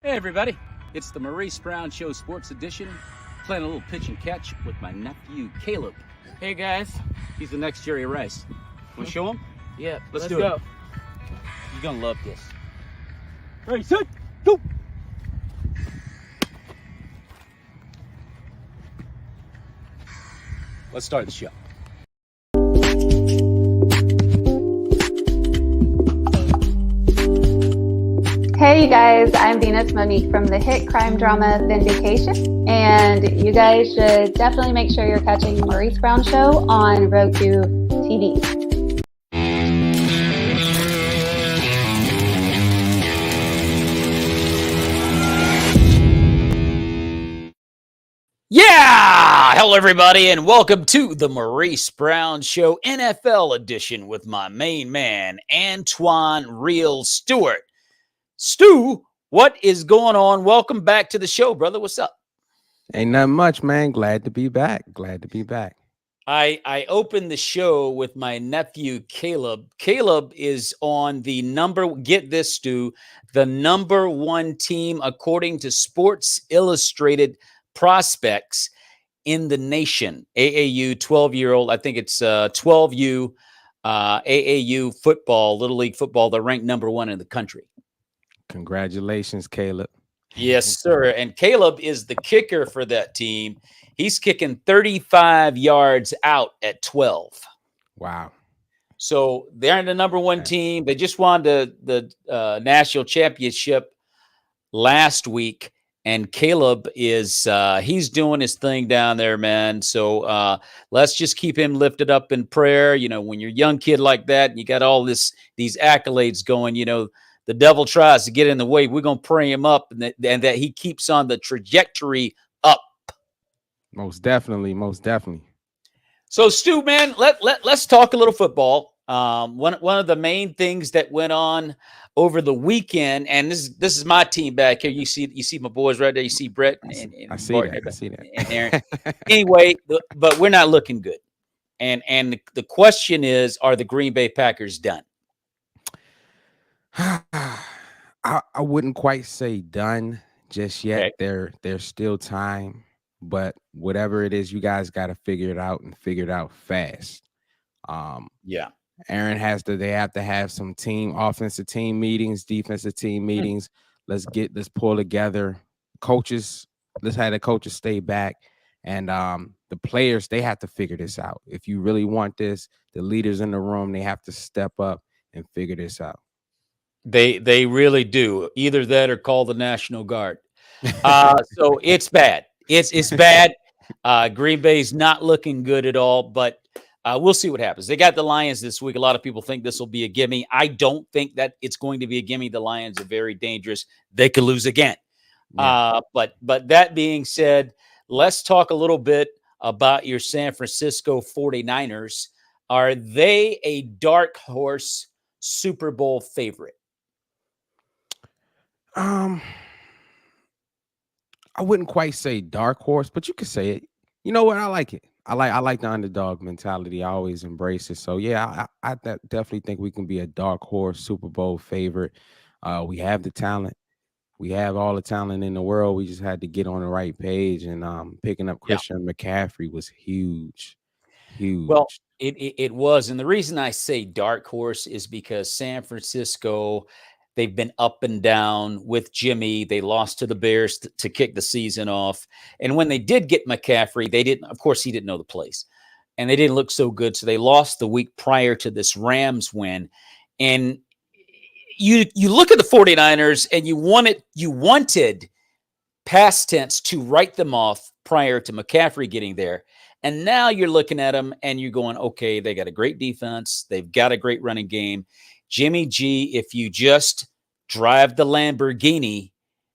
Hey everybody, it's the Maurice Brown Show Sports Edition, playing a little pitch and catch with my nephew Caleb. Hey guys. He's the next Jerry Rice. Want to show him? Yeah, Let's let's do go. it. You're gonna love this. Ready, set, go! Let's start the show. Hey you guys, I'm Venus Monique from the hit crime drama Vindication, and you guys should definitely make sure you're catching the Maurice Brown Show on Roku TV. Yeah! Hello everybody, and welcome to the Maurice Brown Show NFL edition with my main man, Antoine Real Stewart. Stu, what is going on? Welcome back to the show, brother. What's up? Ain't nothing much, man. Glad to be back. I opened the show with my nephew, Caleb. Caleb is on get this, Stu, the number one team, according to Sports Illustrated prospects in the nation. AAU 12-year-old, I think it's 12U AAU football, Little League football. They're ranked number one in the country. Congratulations, Caleb. Yes, sir. And Caleb is the kicker for that team. He's kicking 35 yards out at 12. Wow. So they're the number one team. They just won the national championship last week. And Caleb is he's doing his thing down there, man. So let's just keep him lifted up in prayer. You know, when you're a young kid like that and you got all these accolades going, you know, the devil tries to get in the way. We're going to pray him up and that he keeps on the trajectory up. Most definitely. So, Stu, man, let's talk a little football. One of the main things that went on over the weekend, and this is my team back here. You see my boys right there. You see Brett and I see that. And Aaron. Anyway, but we're not looking good. And the question is, are the Green Bay Packers done? I wouldn't quite say done just yet. Okay. There's still time, but whatever it is, you guys got to figure it out and figure it out fast. Yeah. Aaron they have to have some offensive team meetings, defensive team meetings. Let's pull together. Coaches, let's have the coaches stay back. And the players, they have to figure this out. If you really want this, the leaders in the room, they have to step up and figure this out. They really do. Either that or call the National Guard. So it's bad. It's bad. Green Bay's not looking good at all, but we'll see what happens. They got the Lions this week. A lot of people think this will be a gimme. I don't think that it's going to be a gimme. The Lions are very dangerous. They could lose again. Yeah. But that being said, let's talk a little bit about your San Francisco 49ers. Are they a dark horse Super Bowl favorite? I wouldn't quite say dark horse, but you could say it. You know what? I like it. I like the underdog mentality. I always embrace it. So yeah, I definitely think we can be a dark horse Super Bowl favorite. We have the talent. We have all the talent in the world. We just had to get on the right page. And picking up Christian McCaffrey was huge. Well, it was. And the reason I say dark horse is because San Francisco, they've been up and down with Jimmy. They lost to the Bears to kick the season off. And when they did get McCaffrey, of course, he didn't know the place. And they didn't look so good. So they lost the week prior to this Rams win. And you look at the 49ers and you wanted past tense to write them off prior to McCaffrey getting there. And now you're looking at them and you're going, okay, they got a great defense. They've got a great running game. Jimmy G, if you just drive the Lamborghini,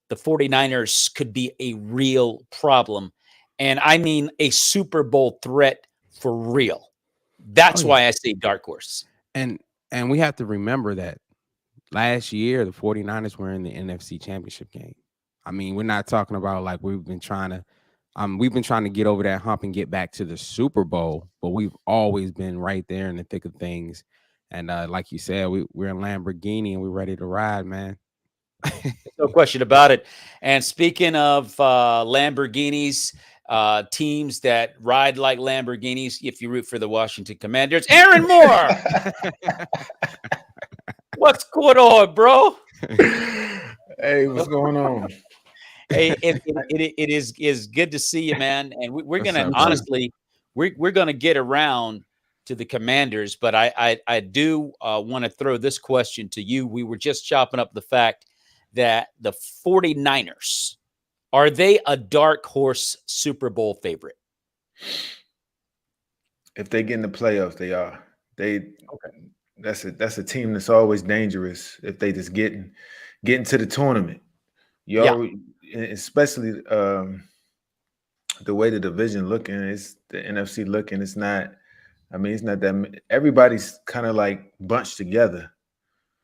the 49ers could be a real problem. And I mean a Super Bowl threat for real. That's why I say dark horse. And we have to remember that last year, the 49ers were in the NFC Championship game. I mean, we're not talking about like we've been trying to get over that hump and get back to the Super Bowl, but we've always been right there in the thick of things. And like you said, we're in Lamborghini and we're ready to ride, man. No question about it. And speaking of Lamborghinis, teams that ride like Lamborghinis, if you root for the Washington Commanders, Aaron Moore, what's going on, bro? Hey, what's going on? Hey, it is good to see you, man. And we're What's gonna up, You bro? too. honestly, we're gonna get around to the Commanders, but I do want to throw this question to you. We were just chopping up the fact that the 49ers, are they a dark horse Super Bowl favorite? If they get in the playoffs, they are. They Okay. that's a team that's always dangerous if they just get into the tournament. You Yeah. always, especially the way the division looking, it's the NFC looking. It's not. I mean, it's not that everybody's kind of like bunched together.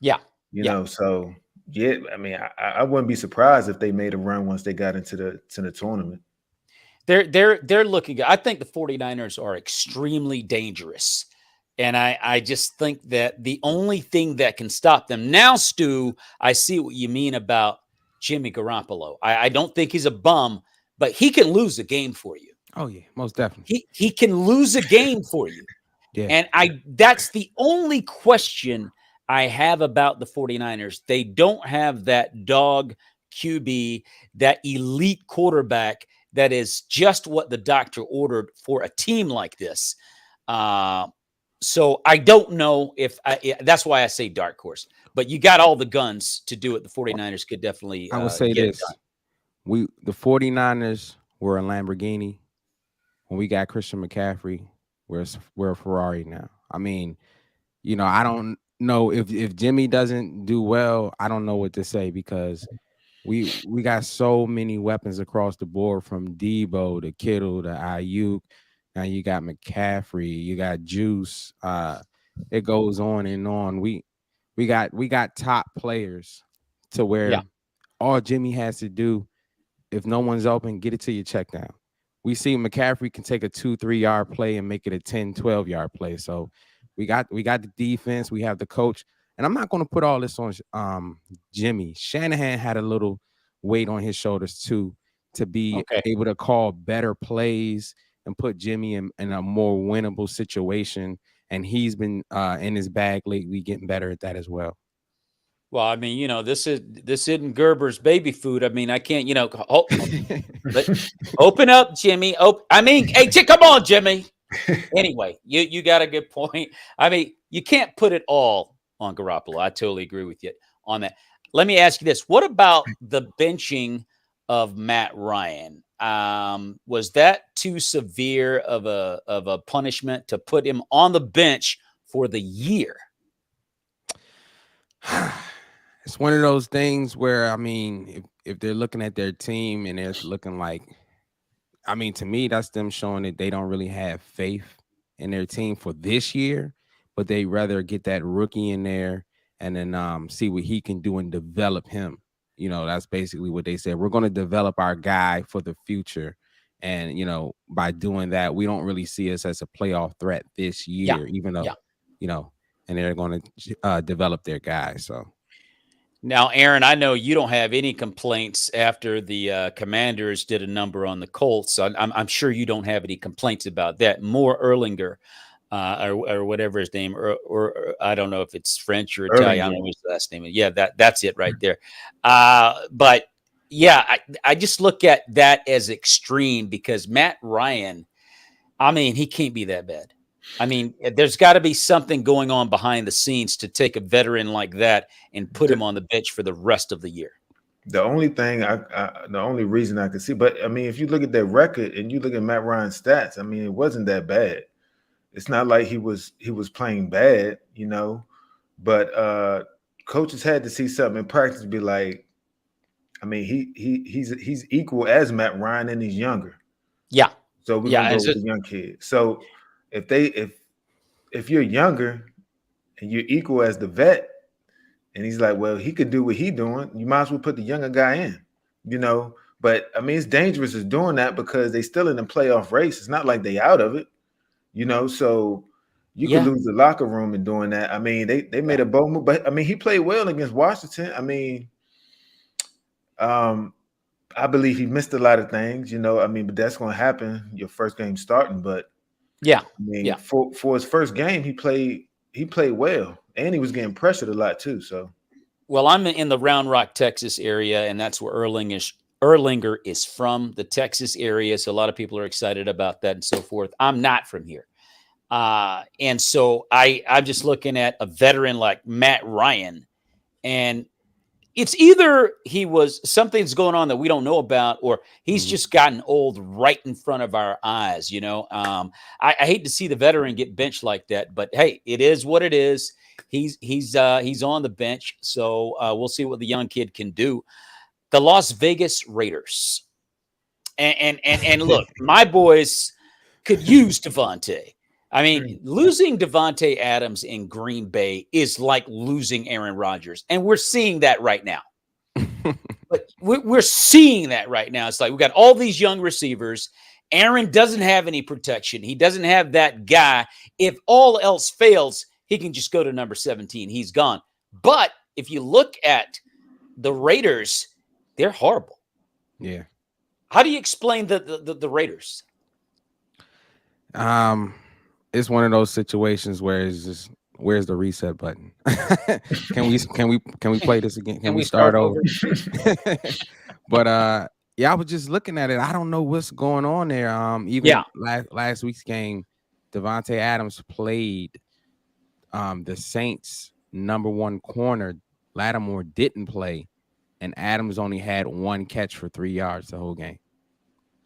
Yeah. Yeah. So yeah. I mean, I wouldn't be surprised if they made a run once they got into the tournament. They're looking. I think the 49ers are extremely dangerous. And I just think that the only thing that can stop them now, Stu, I see what you mean about Jimmy Garoppolo. I don't think he's a bum, but he can lose a game for you. Oh yeah, most definitely. He can lose a game for you. Yeah. And that's the only question I have about the 49ers. They don't have that dog QB, that elite quarterback that is just what the doctor ordered for a team like this. So I don't know if that's why I say dark horse. But you got all the guns to do it. The 49ers could definitely I would say get it this. done. The 49ers were a Lamborghini. When we got Christian McCaffrey, we're a Ferrari now. I mean, I don't know if Jimmy doesn't do well, I don't know what to say because we got so many weapons across the board from Debo to Kittle to Ayuk. Now you got McCaffrey, you got Juice. It goes on and on. We got top players to Yeah. where all Jimmy has to do, if no one's open, get it to your check down. We see McCaffrey can take a 2-3 yard play and make it a 10-12 yard play. So we got the defense, we have the coach. And I'm not going to put all this on Jimmy. Shanahan had a little weight on his shoulders too, to be Okay. able to call better plays and put Jimmy in a more winnable situation. And he's been in his bag lately, getting better at that as well. Well, I mean, this isn't Gerber's baby food. I mean, I can't, but open up, Jimmy. I mean, hey, come on, Jimmy. Anyway, you got a good point. I mean, you can't put it all on Garoppolo. I totally agree with you on that. Let me ask you this: what about the benching of Matt Ryan? Was that too severe of a punishment to put him on the bench for the year? It's one of those things where, I mean, if they're looking at their team and it's looking like, I mean, to me, that's them showing that they don't really have faith in their team for this year, but they rather get that rookie in there and then see what he can do and develop him. That's basically what they said. We're going to develop our guy for the future. And, by doing that, we don't really see us as a playoff threat this year, even though, and they're going to develop their guy. So. Now, Aaron, I know you don't have any complaints after the Commanders did a number on the Colts. I'm sure you don't have any complaints about that. Moore Erlinger, or whatever his name, or I don't know if it's French or Italian. I don't know what his last name is. Yeah, that's it right there. But yeah, I just look at that as extreme because Matt Ryan, I mean, he can't be that bad. I mean, there's got to be something going on behind the scenes to take a veteran like that and put him on the bench for the rest of the year. The only thing the only reason I could see, but I mean, if you look at that record and you look at Matt Ryan's stats, I mean, it wasn't that bad. It's not like he was playing bad, but coaches had to see something in practice to be like, I mean, he's equal as Matt Ryan and he's younger. Yeah. So we're gonna go with the young kid. So if you're younger and you're equal as the vet, and he's like, well, he could do what he's doing, you might as well put the younger guy in, But I mean, it's dangerous as doing that because they still in the playoff race. It's not like they out of it, So you could lose the locker room in doing that. I mean, they made a bold move, but I mean, he played well against Washington. I mean, I believe he missed a lot of things, but that's going to happen your first game starting. But Yeah. I mean, Yeah. for his first game, he played well, and he was getting pressured a lot too. So, Well, I'm in the Round Rock, Texas area, and that's where Erlinger is from, the Texas area. So a lot of people are excited about that and so forth. I'm not from here. And so I'm just looking at a veteran like Matt Ryan, and it's either something's going on that we don't know about, or he's just gotten old right in front of our eyes. I hate to see the veteran get benched like that, but hey, it is what it is. He's on the bench, so we'll see what the young kid can do. The Las Vegas Raiders, and look, my boys could use Devontae. I mean, losing Devontae Adams in Green Bay is like losing Aaron Rodgers, and we're seeing that right now. But we're seeing that right now. It's like we got all these young receivers. Aaron doesn't have any protection. He doesn't have that guy. If all else fails, he can just go to number 17. He's gone. But if you look at the Raiders, they're horrible. Yeah. How do you explain the Raiders? It's one of those situations where it's just, where's the reset button? Can we play this again? Can we start over? But yeah, I was just looking at it. I don't know what's going on there. Last week's game, Devontae Adams played the Saints' number one corner. Lattimore didn't play, and Adams only had one catch for 3 yards the whole game.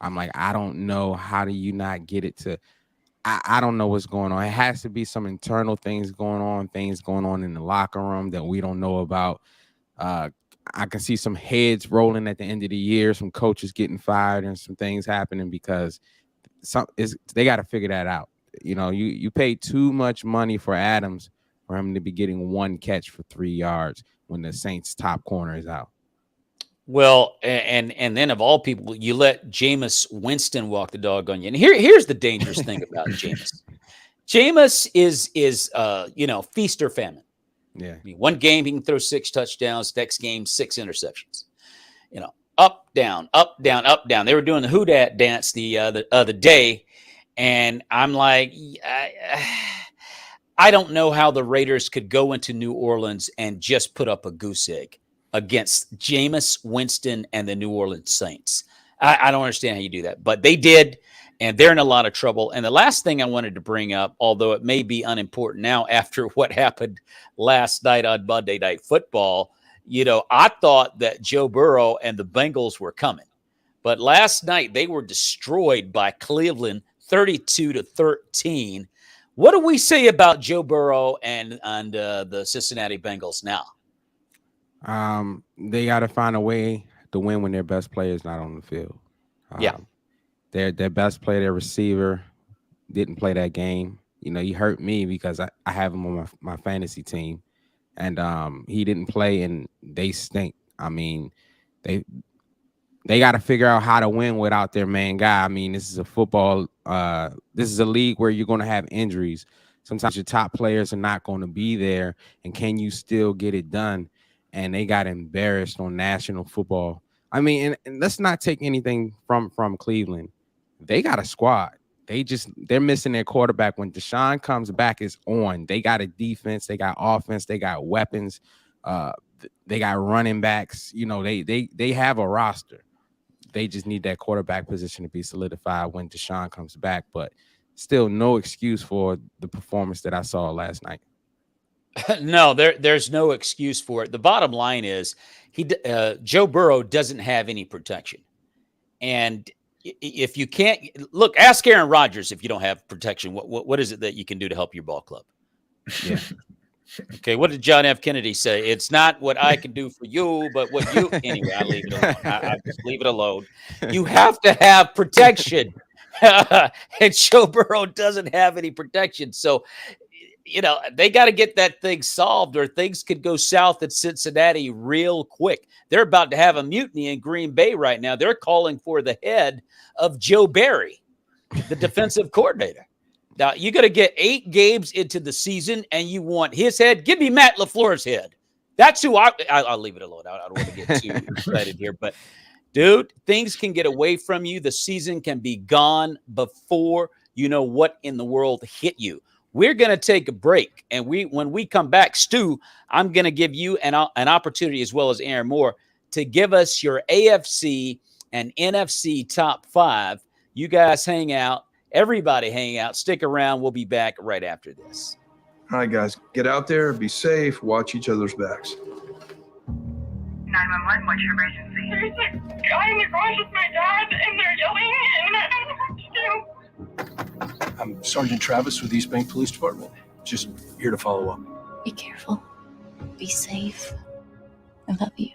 I'm like, I don't know. How do you not get it to? I don't know what's going on. It has to be some internal things going on in the locker room that we don't know about. I can see some heads rolling at the end of the year, some coaches getting fired, and some things happening because they got to figure that out. You pay too much money for Adams for him to be getting one catch for 3 yards when the Saints' top corner is out. Well, and then of all people, you let Jameis Winston walk the dog on you. And here's the dangerous thing about Jameis. Jameis is feast or famine. Yeah. I mean, one game he can throw 6 touchdowns. Next game, 6 interceptions. Up, down, up, down, up, down. They were doing the Who Dat dance the other day, and I'm like, I don't know how the Raiders could go into New Orleans and just put up a goose egg against Jameis Winston and the New Orleans Saints. I don't understand how you do that, but they did, and they're in a lot of trouble. And the last thing I wanted to bring up, although it may be unimportant now after what happened last night on Monday Night Football, I thought that Joe Burrow and the Bengals were coming, but last night they were destroyed by Cleveland 32-13. What do we say about Joe Burrow and the Cincinnati Bengals now? They got to find a way to win when their best player is not on the field. Their best player, their receiver, didn't play that game. He hurt me because I have him on my fantasy team, and he didn't play, and they stink. I mean, they got to figure out how to win without their main guy. I mean, this is a football. This is a league where you're going to have injuries. Sometimes your top players are not going to be there, and can you still get it done? And they got embarrassed on national football. I mean, and let's not take anything from Cleveland. They got a squad. They're missing their quarterback. When Deshaun comes back, it's on. They got a defense. They got offense. They got weapons. They got running backs. They have a roster. They just need that quarterback position to be solidified when Deshaun comes back. But still, no excuse for the performance that I saw last night. No, there's no excuse for it. The bottom line is Joe Burrow doesn't have any protection. And if you can't look, ask Aaron Rodgers if you don't have protection. What is it that you can do to help your ball club? Yeah. Okay, what did John F. Kennedy say? It's not what I can do for you, but what you anyway, I leave it alone. I just leave it alone. You have to have protection. And Joe Burrow doesn't have any protection. So they got to get that thing solved, or things could go south at Cincinnati real quick. They're about to have a mutiny in Green Bay right now. They're calling for the head of Joe Barry, the defensive coordinator. Now, you got to get 8 games into the season, and you want his head. Give me Matt LaFleur's head. That's who I'll leave it alone. I don't want to get too excited here, but dude, things can get away from you. The season can be gone before you know what in the world hit you. We're going to take a break, and when we come back, Stu, I'm going to give you an opportunity, as well as Aaron Moore, to give us your AFC and NFC top 5. You guys hang out. Everybody hang out. Stick around. We'll be back right after this. All right, guys, get out there, be safe, watch each other's backs. 911, what's your emergency? There's a guy in the garage with my dad, and they're yelling, and I don't know what to do. I'm Sergeant Travis with East Bank Police Department. Just here to follow up. Be careful. Be safe. I love you.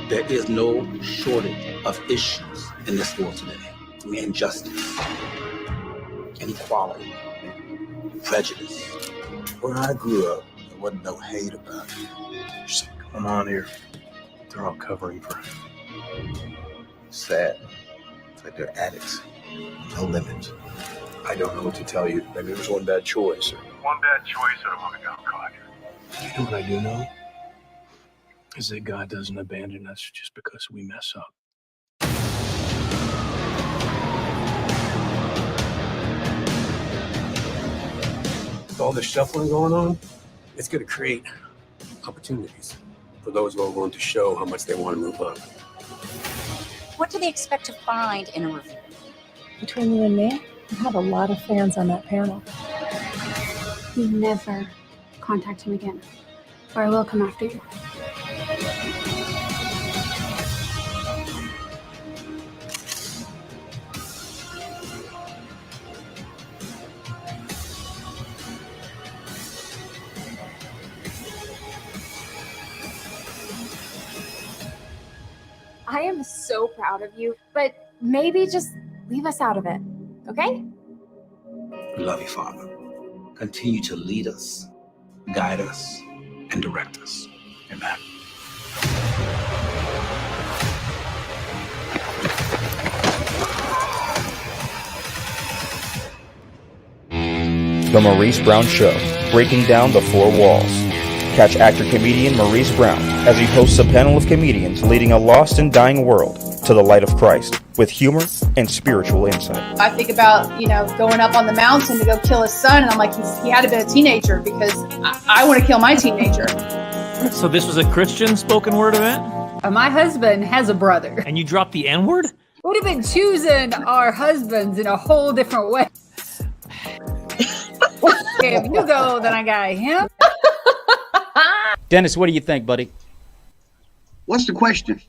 There is no shortage of issues in this world today. Injustice, inequality, prejudice. Where I grew up, there wasn't no hate about it. What's going on here? They're all covering for him. Sad. It's like they're addicts. No limits. I don't know what to tell you. Maybe it was one bad choice. One bad choice or I'm gonna go caught. You know what I do know? Is that God doesn't abandon us just because we mess up. With all this shuffling going on, it's going to create opportunities for those who are willing to show how much they want to move up. What do they expect to find in a review? Between you and me, I have a lot of fans on that panel. You never contact him again, or I will come after you. I am so proud of you, but maybe just leave us out of it, okay? We love you, Father. Continue to lead us, guide us, and direct us. Amen. The Maurice Brown Show, breaking down the 4 walls. Catch actor-comedian Maurice Brown as he hosts a panel of comedians leading a lost and dying world to the light of Christ with humor and spiritual insight. I think about, going up on the mountain to go kill his son, and I'm like, he had to be a teenager because I want to kill my teenager. So this was a Christian spoken word event? My husband has a brother. And you dropped the N-word? Would have been choosing our husbands in a whole different way. If you go, then I got him. Dennis, what do you think, buddy? What's the question?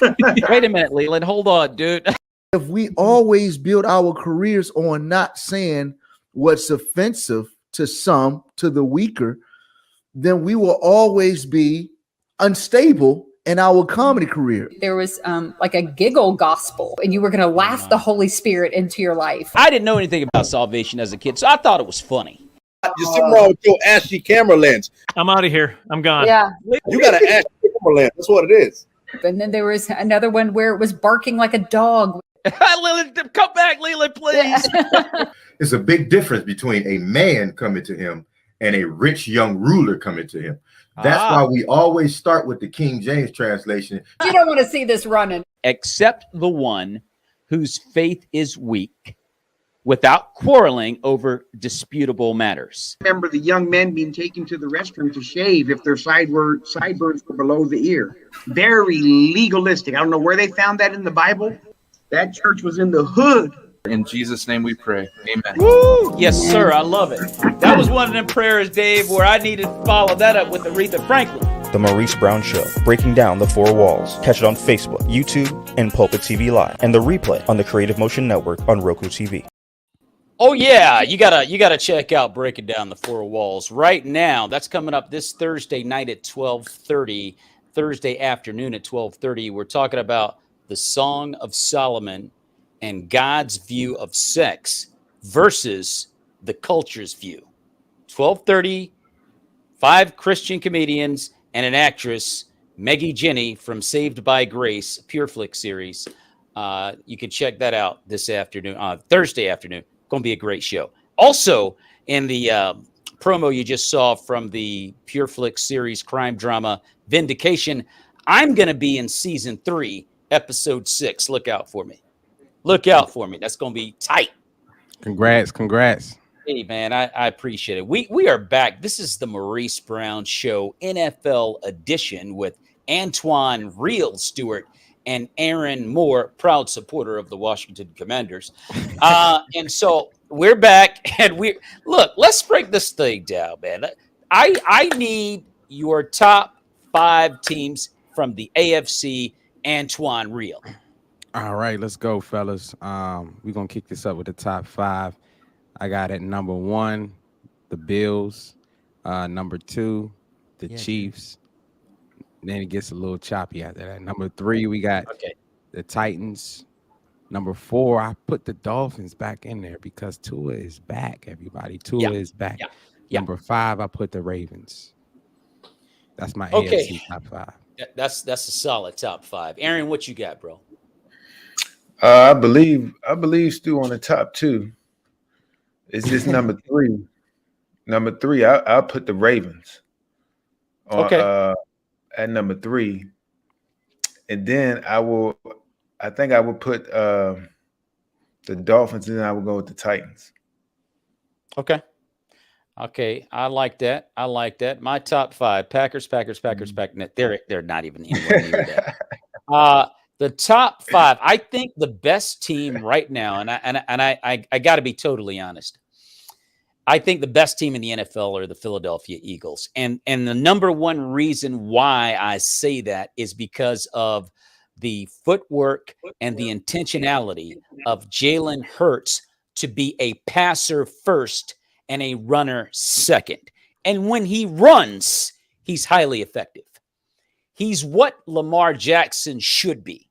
Wait a minute, Leland. Hold on, dude. If we always build our careers on not saying what's offensive to some, to the weaker, then we will always be unstable in our comedy career. There was like a giggle gospel, and you were going to laugh the Holy Spirit into your life. I didn't know anything about salvation as a kid, so I thought it was funny. There's something wrong with your ashy camera lens. I'm out of here. I'm gone. Yeah. You got an ashy camera lens. That's what it is. And then there was another one where it was barking like a dog. Leland, come back, Leland, please. It's a big difference between a man coming to him and a rich young ruler coming to him. That's why we always start with the King James translation. You don't want to see this running. Accept the one whose faith is weak, without quarreling over disputable matters. Remember the young men being taken to the restroom to shave if their sideburns were below the ear. Very legalistic. I don't know where they found that in the Bible. That church was in the hood. In Jesus' name we pray. Amen. Woo! Yes, sir. I love it. That was one of them prayers, Dave, where I needed to follow that up with Aretha Franklin. The Maurice Brown Show, breaking down the 4 walls. Catch it on Facebook, YouTube, and Pulpit TV Live, and the replay on the Creative Motion Network on Roku TV. Oh yeah, you gotta check out Breaking Down the 4 Walls right now. That's coming up this Thursday night at 12:30, Thursday afternoon at 12:30. We're talking about the Song of Solomon and God's view of sex versus the culture's view. 12:30, 5 Christian comedians and an actress, Maggie Jenny from Saved by Grace, Pure Flick series. You can check that out this afternoon, Thursday afternoon. Going to be a great show. Also, in the promo you just saw from the PureFlix series crime drama Vindication. I'm going to be in season 3, episode 6. Look out for me. Look out for me. That's going to be tight. Congrats. Hey, man, I appreciate it. We are back. This is the Maurice Brown Show NFL edition with Antoine Real Stewart and Aaron Moore, proud supporter of the Washington Commanders. And so we're back, and let's break this thing down, man. I need your top 5 teams from the AFC, Antoine Real. All right, let's go, fellas. We're gonna kick this up with the top 5. I got at number 1, the Bills. Number 2, the Chiefs. Then it gets a little choppy after that. Number 3, we got the Titans. Number 4, I put the Dolphins back in there because Tua is back, everybody. Tua is back. Number 5, I put the Ravens. That's my AFC top 5. That's a solid top 5. Aaron, what you got, bro? I believe Stu on the top 2. It's just number 3. Number 3, I'll put the Ravens on, at number 3. And then I think I would put the Dolphins, and then I would go with the Titans. Okay. I like that. My top 5: Packers. They're not even anywhere near that. The top 5. I think the best team right now, and I got to be totally honest. I think the best team in the NFL are the Philadelphia Eagles, and the number one reason why I say that is because of the footwork and the intentionality of Jalen Hurts to be a passer first and a runner second. And when he runs, he's highly effective. He's what Lamar Jackson should be,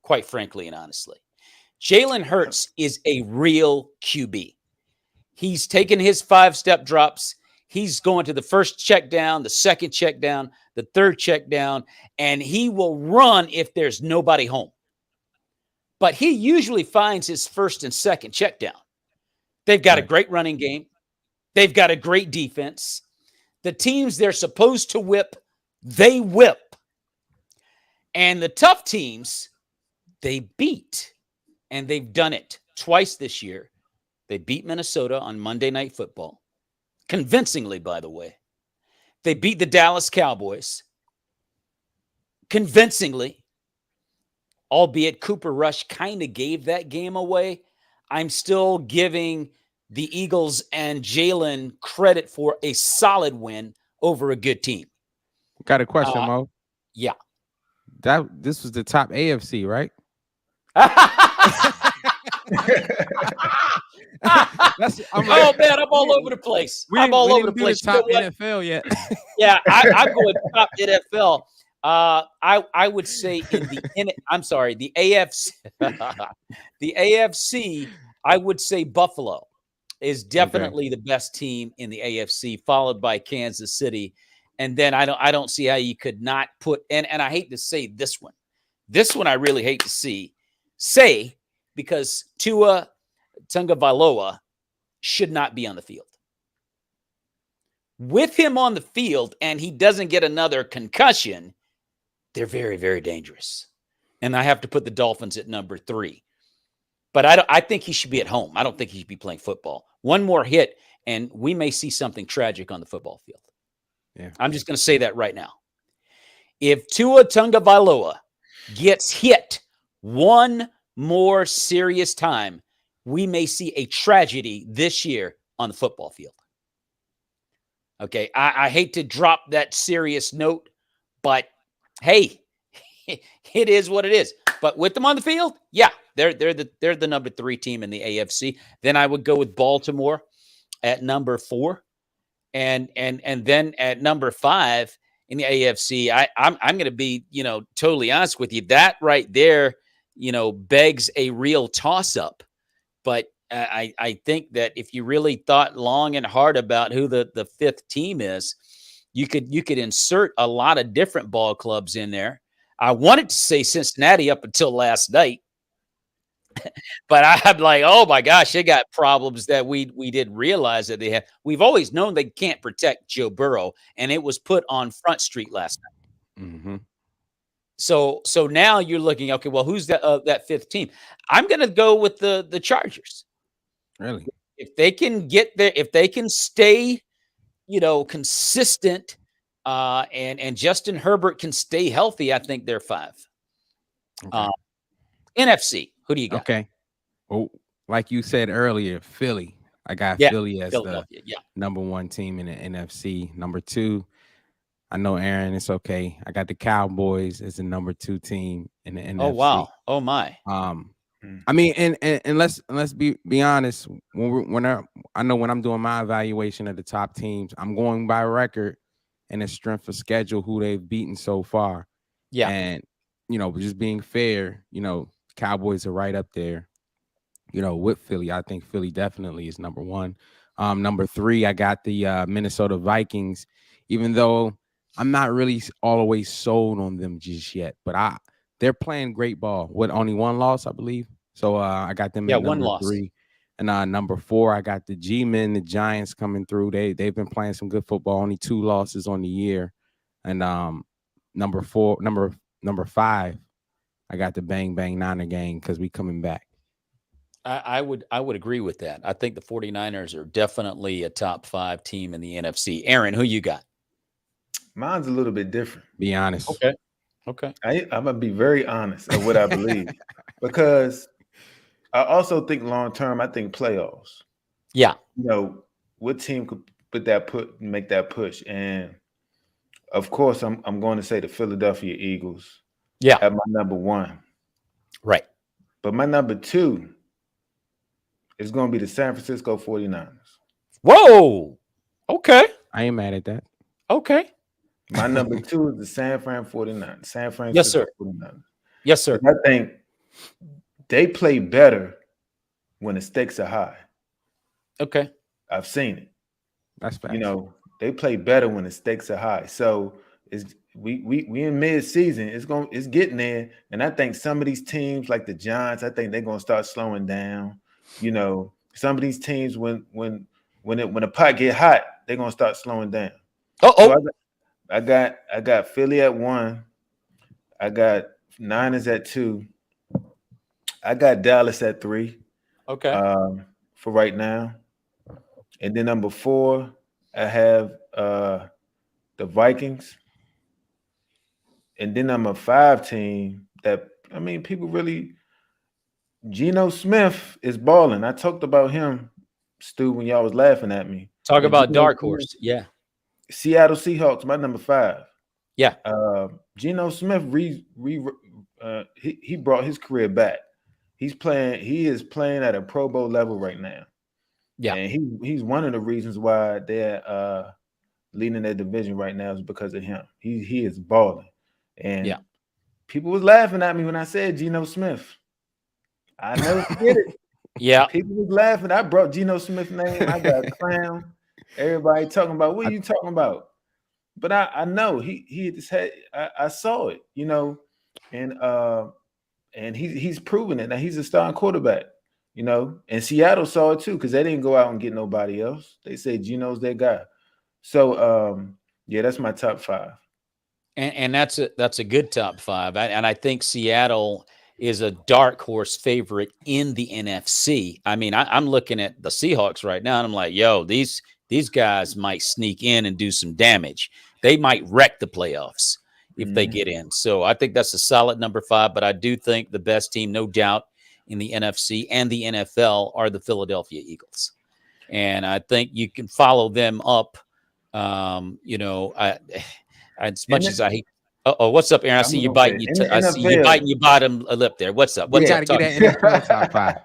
quite frankly and honestly. Jalen Hurts is a real QB. He's taken his 5-step drops. He's going to the first check down, the second check down, the third check down, and he will run if there's nobody home. But he usually finds his first and second check down. They've got a great running game. They've got a great defense. The teams they're supposed to whip, they whip. And the tough teams, they beat. And they've done it twice this year. They beat Minnesota on Monday Night Football. Convincingly, by the way. They beat the Dallas Cowboys. Convincingly. Albeit Cooper Rush kind of gave that game away. I'm still giving the Eagles and Jalen credit for a solid win over a good team. Got a question, Mo? Yeah. This was the top AFC, right? Oh man, I'm all over the place. I'm all over the place. Top NFL yet? Yeah, I'm going top NFL. I would say the AFC. The AFC, I would say Buffalo is definitely the best team in the AFC, followed by Kansas City. And then I don't see how you could not put, and I hate to say this one. This one I really hate to say because Tua Tagovailoa should not be on the field. With him on the field and he doesn't get another concussion, they're very, very dangerous. And I have to put the Dolphins at number 3. But I think he should be at home. I don't think he should be playing football. One more hit, and we may see something tragic on the football field. Yeah. I'm just going to say that right now. If Tua Tagovailoa gets hit one more serious time, we may see a tragedy this year on the football field. Okay, I hate to drop that serious note, but hey, it is what it is. But with them on the field, yeah, they're the number 3 team in the AFC. Then I would go with Baltimore at number 4, and then at number 5 in the AFC. I'm going to be totally honest with you. That right there, begs a real toss up. But I think that if you really thought long and hard about who the 5th team is, you could insert a lot of different ball clubs in there. I wanted to say Cincinnati up until last night. But I'm like, oh my gosh, they got problems that we didn't realize that they have. We've always known they can't protect Joe Burrow, and it was put on Front Street last night. Mm-hmm. So now you're looking, okay, well, who's that fifth team? I'm going to go with the Chargers. Really? If they can get there, if they can stay, consistent, and Justin Herbert can stay healthy, I think they're 5. Okay. NFC, who do you got? Okay. Oh, like you said earlier, Philly. I got Philly as the number 1 team in the NFC. Number 2, I know, Aaron, it's okay. I got the Cowboys as the number 2 team in the NFC. Oh wow! Oh my! I mean, and let's be honest. I know when I'm doing my evaluation of the top teams, I'm going by record and the strength of schedule, who they've beaten so far. Yeah, and just being fair, Cowboys are right up there. With Philly, I think Philly definitely is number 1. Number 3, I got the Minnesota Vikings, even though I'm not really always sold on them just yet, but they're playing great ball. With only 1 loss, I believe. So I got them at number 3. And number 4, I got the G-Men, the Giants coming through. They've been playing some good football. Only 2 losses on the year. And number 5, I got the Bang Bang Niner gang because we coming back. I would agree with that. I think the 49ers are definitely a top 5 team in the NFC. Aaron, who you got? Mine's a little bit different. Be honest. Okay. I'm gonna be very honest of what I believe because I also think long term. I think playoffs. Yeah. What team could make that push? And of course, I'm going to say the Philadelphia Eagles. Yeah. At my number 1. Right. But my number 2 is going to be the San Francisco 49ers. Whoa. Okay. I ain't mad at that. Okay. My number 2 is the San Fran 49ers. San Francisco Yes, sir. 49ers. Yes, sir. I think they play better when the stakes are high. Okay. I've seen it. That's fast. They play better when the stakes are high. So we in mid-season. It's getting there. And I think some of these teams like the Giants, I think they're gonna start slowing down. Some of these teams when the pot get hot, they're gonna start slowing down. So I got Philly at 1. I got Niners at 2. I got Dallas at 3. Okay. For right now. And then number 4, I have the Vikings. And then I'm a 5 team that, people really, Geno Smith is balling. I talked about him, Stu, when y'all was laughing at me. Talk about dark horse. Yeah. Seattle Seahawks, my number 5. Yeah. Geno Smith, he brought his career back. He is playing at a Pro Bowl level right now. Yeah. And he's one of the reasons why they're leading their division right now is because of him. He is balling. And people was laughing at me when I said Geno Smith. I never forget it. Yeah. People was laughing. I brought Geno Smith's name. I got a clown. Everybody talking about, what are you talking about? But I know he just had, I saw it, and he's proven it. Now he's a starting quarterback, and Seattle saw it too, because they didn't go out and get nobody else. They said Geno's their guy. So that's my top 5. And that's a good top 5. And I think Seattle is a dark horse favorite in the NFC. I'm looking at the Seahawks right now, and I'm like, yo, these guys might sneak in and do some damage. They might wreck the playoffs if they get in. So I think that's a solid number 5. But I do think the best team, no doubt, in the NFC and the NFL are the Philadelphia Eagles. And I think you can follow them up. As much as I hate. What's up, Aaron? I see you biting. I see you biting your bottom lip there. What's up? What's up? Got to get that NFL top 5.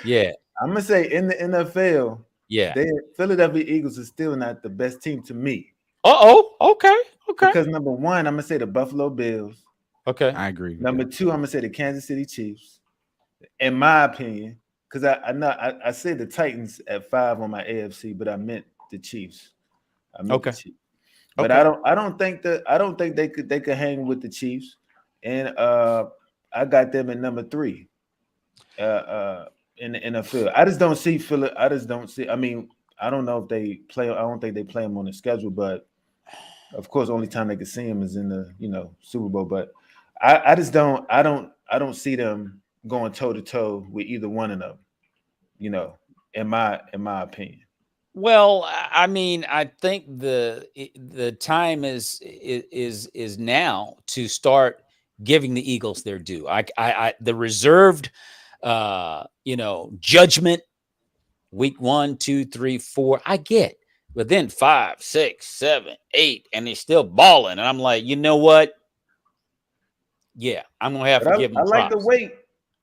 Yeah, I'm gonna say in the NFL. Yeah, Philadelphia Eagles is still not the best team to me. Okay. Because number 1, I'm gonna say the Buffalo Bills. Okay, I agree. Number 2, I'm gonna say the Kansas City Chiefs. In my opinion, because I said the Titans at 5 on my AFC, but I meant the Chiefs. The Chiefs. But I don't think they could hang with the Chiefs. And I got them at number 3. in the NFL. I just don't see Philip. I just don't see. I mean, I don't know if they play. I don't think they play him on the schedule, but of course, only time they can see him is in the Super Bowl. But I just don't. I don't see them going toe to toe with either one of them. In my opinion. Well, I mean, I think the time is now to start giving the Eagles their due. The reserved, judgment week 1, 2, 3, 4. I get, but then 5, 6, 7, 8, and they're still balling, and I'm like, you know what? Yeah, I'm gonna have to give them. I like the wait.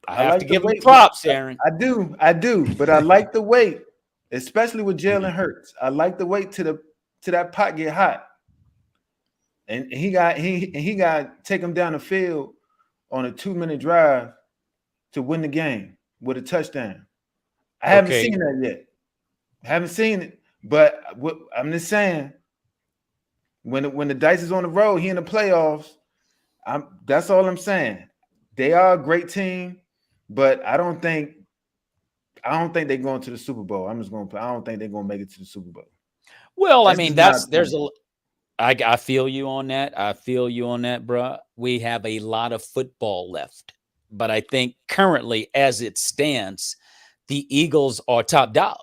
I have to give them props, Aaron. I do, but I like the wait. Especially with Jalen Hurts, I like to wait to that pot get hot, and he got to take him down the field on a 2-minute drive to win the game with a touchdown. I haven't seen that yet. I haven't seen it, but I'm just saying when the dice is on the road, he in the playoffs. That's all I'm saying. They are a great team, but I don't think they're going to the Super Bowl. I don't think they're going to make it to the Super Bowl. Well, I mean, I feel you on that. I feel you on that, bro. We have a lot of football left, but I think currently, as it stands, the Eagles are top dog.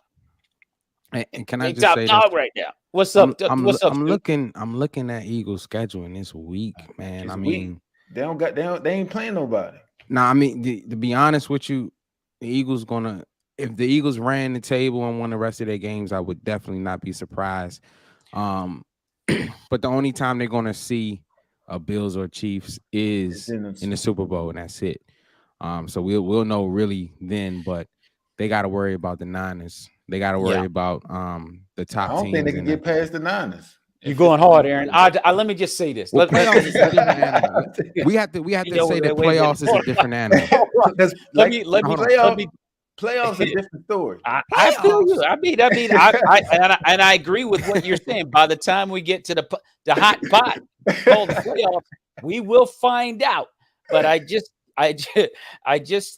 And can I just top say dog right now? What's up? What's up? I'm looking at Eagles schedule in this week, man. They ain't playing nobody. Nah, I mean, to be honest with you, the Eagles if the Eagles ran the table and won the rest of their games, I would definitely not be surprised. But the only time they're gonna see a Bills or Chiefs is in the Super Bowl, and that's it. So we'll know really then, but they got to worry about the Niners. They got to worry about the top teams. I don't think they can get past the Niners. You're going hard, Aaron. Let me just say this. Well, playoffs is a different animal. We have to say that playoffs is a different animal. Playoffs a different story. I feel you. I mean, I agree with what you're saying. By the time we get to the hot pot called the playoffs, we will find out. But I just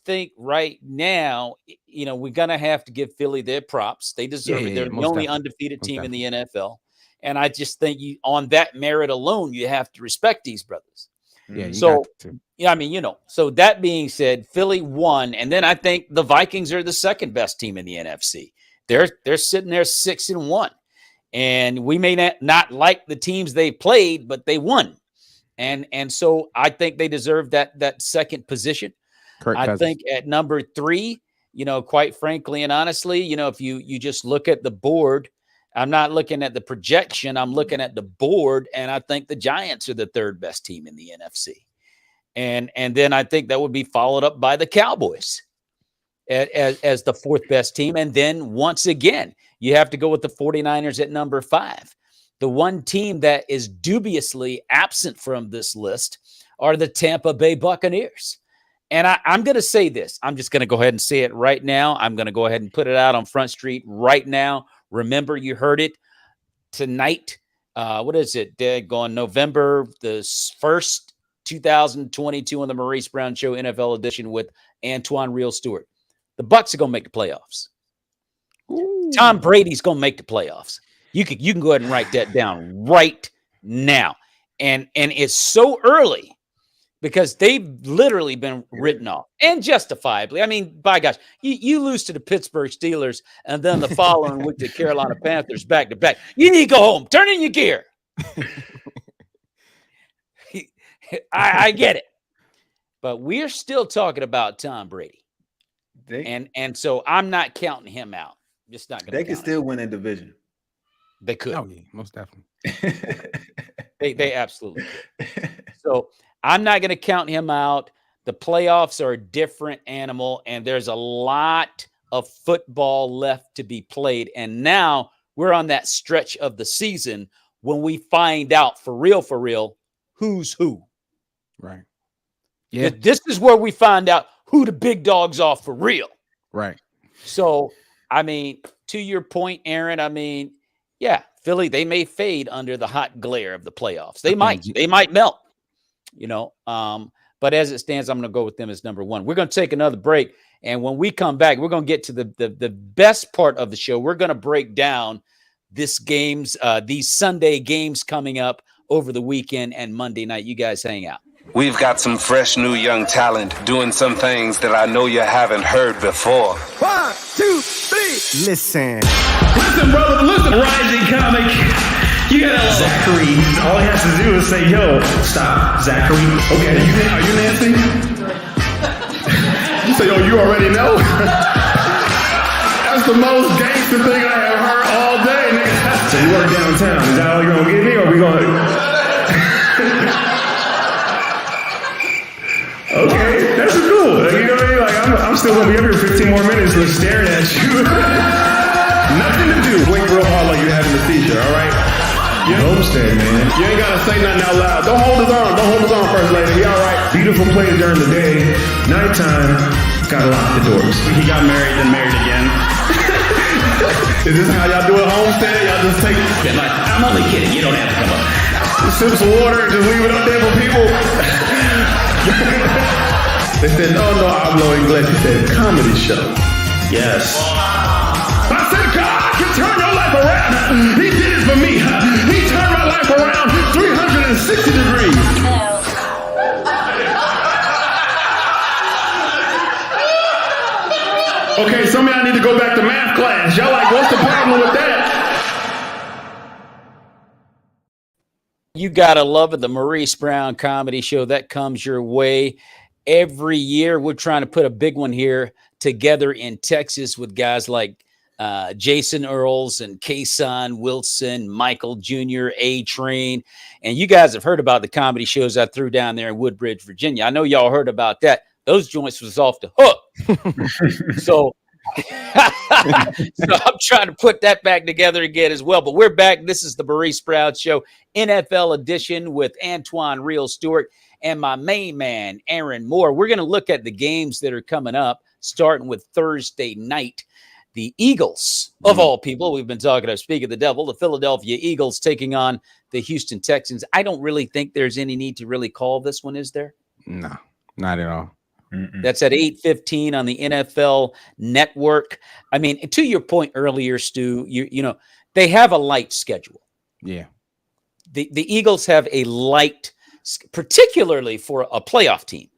think right now, we're gonna have to give Philly their props. They deserve it. They're the only undefeated team in the NFL, and I just think on that merit alone, you have to respect these brothers. Yeah. So that being said, Philly won, and then I think the Vikings are the second best team in the NFC. They're sitting there 6-1, and we may not like the teams they played, but they won, and so I think they deserve that second position. I think at number 3, quite frankly and honestly, if you just look at the board. I'm not looking at the projection. I'm looking at the board, and I think the Giants are the third best team in the NFC. And then I think that would be followed up by the Cowboys as the fourth best team. And then once again, you have to go with the 49ers at number 5. The one team that is dubiously absent from this list are the Tampa Bay Buccaneers. And I'm going to say this. I'm just going to go ahead and say it right now. I'm going to go ahead and put it out on Front Street right now. Remember, you heard it tonight. What is it? On November the 1st, 2022 on the Maurice Brown Show NFL edition with Antoine Real Stewart. The Bucs are going to make the playoffs. Ooh. Tom Brady's going to make the playoffs. You can go ahead and write that down right now. And it's so early because they've literally been written off, and justifiably. I mean, by gosh, you lose to the Pittsburgh Steelers and then the following week to Carolina Panthers back to back. You need to go home. Turn in your gear. I get it. But we're still talking about Tom Brady. And so I'm not counting him out. Just not going to. They could still win a division. They could. Oh, yeah, most definitely. They absolutely could. So I'm not going to count him out. The playoffs are a different animal, and there's a lot of football left to be played. And now we're on that stretch of the season when we find out for real, who's who. Right. Yeah. This is where we find out who the big dogs are for real. Right. So, I mean, to your point, Aaron, I mean, yeah, Philly, they may fade under the hot glare of the playoffs. They might melt, But as it stands, I'm going to go with them as number 1. We're going to take another break. And when we come back, we're going to get to the best part of the show. We're going to break down these Sunday games coming up over the weekend and Monday night. You guys hang out. We've got some fresh new young talent doing some things that I know you haven't heard before. 1, 2, 3. Listen, brother, listen. Rising comic. You gotta Zachary. All he has to do is say, "Yo, stop, Zachary." Okay, are you Nancy? You say, "Oh, you already know." That's the most gangster thing I have heard all day, nigga. So you work downtown? Is that all you're gonna give me, or we gonna? Okay, that's cool. You know what I mean? Like, I'm still gonna be up here 15 more minutes just staring at you. Nothing to do. Wait real hard like you're having a seizure, all right? You homestead, man. You ain't gotta say nothing out loud. Don't hold his arm. Don't hold his arm, first lady. Be all right. Beautiful place during the day. Nighttime, gotta lock the doors. He got married, then married again. Is this how y'all do it homestead? Y'all just take it like, I'm only kidding. You don't have to come up. Just sip some water and just leave it up there for people. They said, no, hablo inglés. He said, comedy show. Yes. I said, God can turn your life around. He did it for me. He turned my life around 360 degrees. Okay, some of y'all need to go back to math class. Y'all like, what's the problem with that? You gotta love it. The Maurice Brown Comedy Show that comes your way every year. We're trying to put a big one here together in Texas with guys like Jason Earls and Kason Wilson, Michael Jr., A-Train. And you guys have heard about the comedy shows I threw down there in Woodbridge, Virginia. I know y'all heard about that. Those joints was off the hook. So I'm trying to put that back together again as well. But we're back. This is the Maurice Brown Show, NFL edition with Antoine Real Stewart and my main man, Aaron Moore. We're going to look at the games that are coming up, starting with Thursday night. The Eagles, of all people, we've been talking about, speak of the devil, the Philadelphia Eagles taking on the Houston Texans. I don't really think there's any need to really call this one, is there? No, not at all. That's at 8:15 on the NFL Network. I mean, to your point earlier, Stu, you know, they have a light schedule. Yeah. The Eagles have a light, particularly for a playoff team.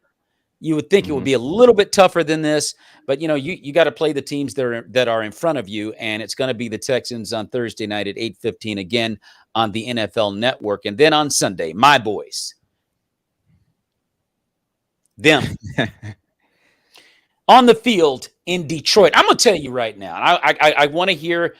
You would think it would be a little bit tougher than this, but, you know, you got to play the teams that are in front of you, and it's going to be the Texans on Thursday night at 8:15 again on the NFL Network. And then on Sunday, my boys, them on the field in Detroit. I'm going to tell you right now, I want to hear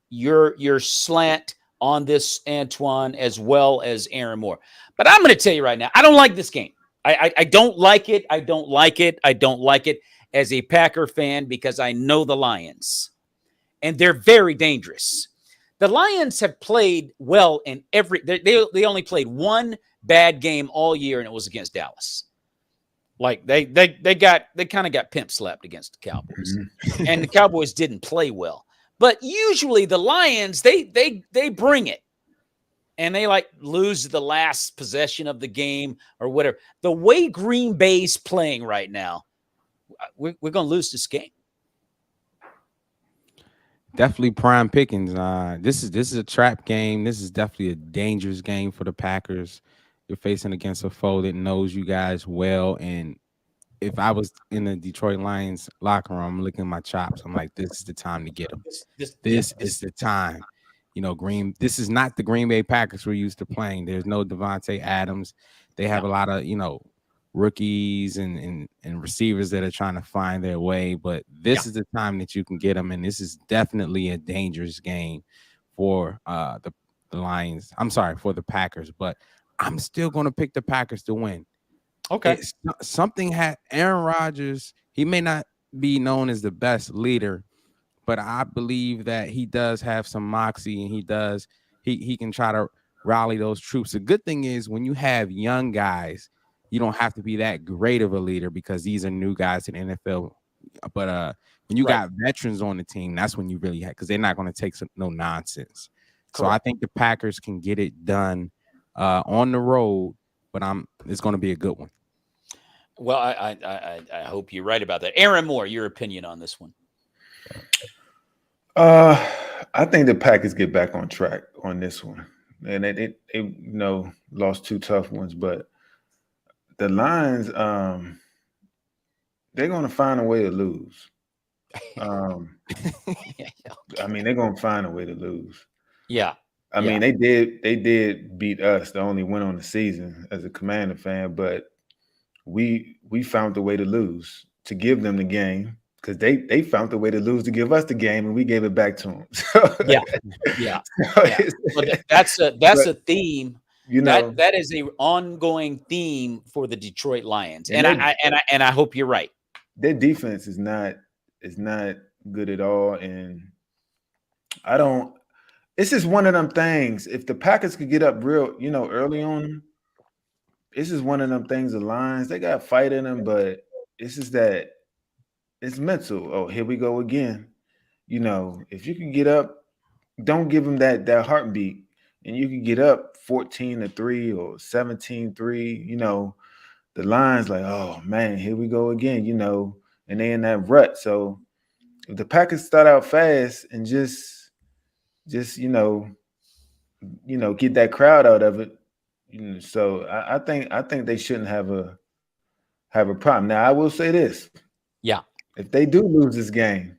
your slant on this, Antoine, as well as Aaron Moore. But I'm going to tell you right now, I don't like this game. I don't like it. I don't like it. I don't like it as a Packer fan because I know the Lions, and they're very dangerous. The Lions have played well in every. They only played one bad game all year, and it was against Dallas. Like they kind of got pimp slapped against the Cowboys, and the Cowboys didn't play well. But usually the Lions they bring it. And they like lose the last possession of the game or whatever. The way Green Bay's playing right now, we're going to lose this game. Definitely prime pickings. This is a trap game. This is definitely a dangerous game for the Packers. You're facing against a foe that knows you guys well. And if I was in the Detroit Lions locker room, I'm licking at my chops. I'm like, this is the time to get them. This is the time. You know, this is not the Green Bay Packers we're used to playing. There's no Devontae Adams. They have a lot of, you know, rookies and receivers that are trying to find their way. But this is the time that you can get them. And this is definitely a dangerous game for the Lions. I'm sorry, for the Packers. But I'm still going to pick the Packers to win. Okay. Something had Aaron Rodgers. He may not be known as the best leader, but I believe that he does have some moxie, and he can try to rally those troops. The good thing is when you have young guys, you don't have to be that great of a leader because these are new guys in the NFL. But when you got veterans on the team, that's when you really have, because they're not going to take no nonsense. So I think the Packers can get it done on the road, but it's going to be a good one. Well, I hope you're right about that. Aaron Moore, your opinion on this one? I think the Packers get back on track on this one, and they lost 2 tough ones, but the Lions, they're going to find a way to lose. I mean, they're going to find a way to lose. Yeah. I mean, they did beat us, the only win on the season as a Commander fan, but we found a way to lose, to give them the game, because they found a way to lose to give us the game, and we gave it back to them. Yeah. Well, that's a theme. That is a ongoing theme for the Detroit Lions, and I hope you're right. Their defense is not good at all, and I don't. It's just one of them things. If the Packers could get up real, early on, this is one of them things. The Lions, they got fight in them, but it's just that it's mental. Oh, here we go again. If you can get up, don't give them that heartbeat, and you can get up 14-3 or 17-3. The Lions like, oh man, here we go again. And they in that rut. So if the Packers start out fast and just get that crowd out of it. So I think they shouldn't have a problem. Now I will say this. Yeah. If they do lose this game,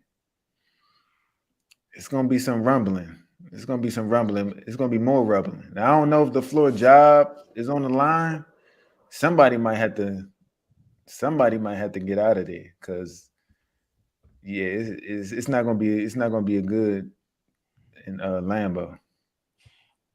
it's gonna be some rumbling. It's gonna be some rumbling. It's gonna be more rumbling. Now, I don't know if the floor job is on the line. Somebody might have to get out of there, because it's not gonna be a good in Lambeau.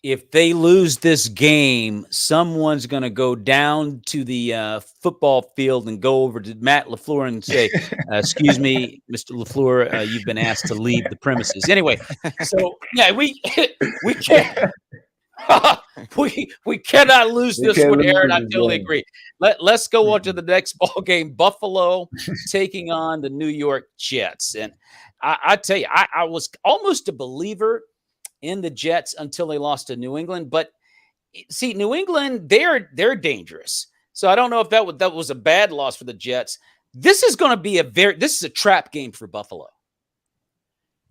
If they lose this game, someone's going to go down to the football field and go over to Matt LaFleur and say, excuse me, Mr. LaFleur, you've been asked to leave the premises. Anyway, so yeah, we can't we cannot lose this one, Aaron. I totally agree. Let's go on to the next ball game. Buffalo taking on the New York Jets. And I tell you, I was almost a believer in the Jets until they lost to New England. But see, New England, they're dangerous. So I don't know if that was a bad loss for the Jets. This is going to be this is a trap game for Buffalo.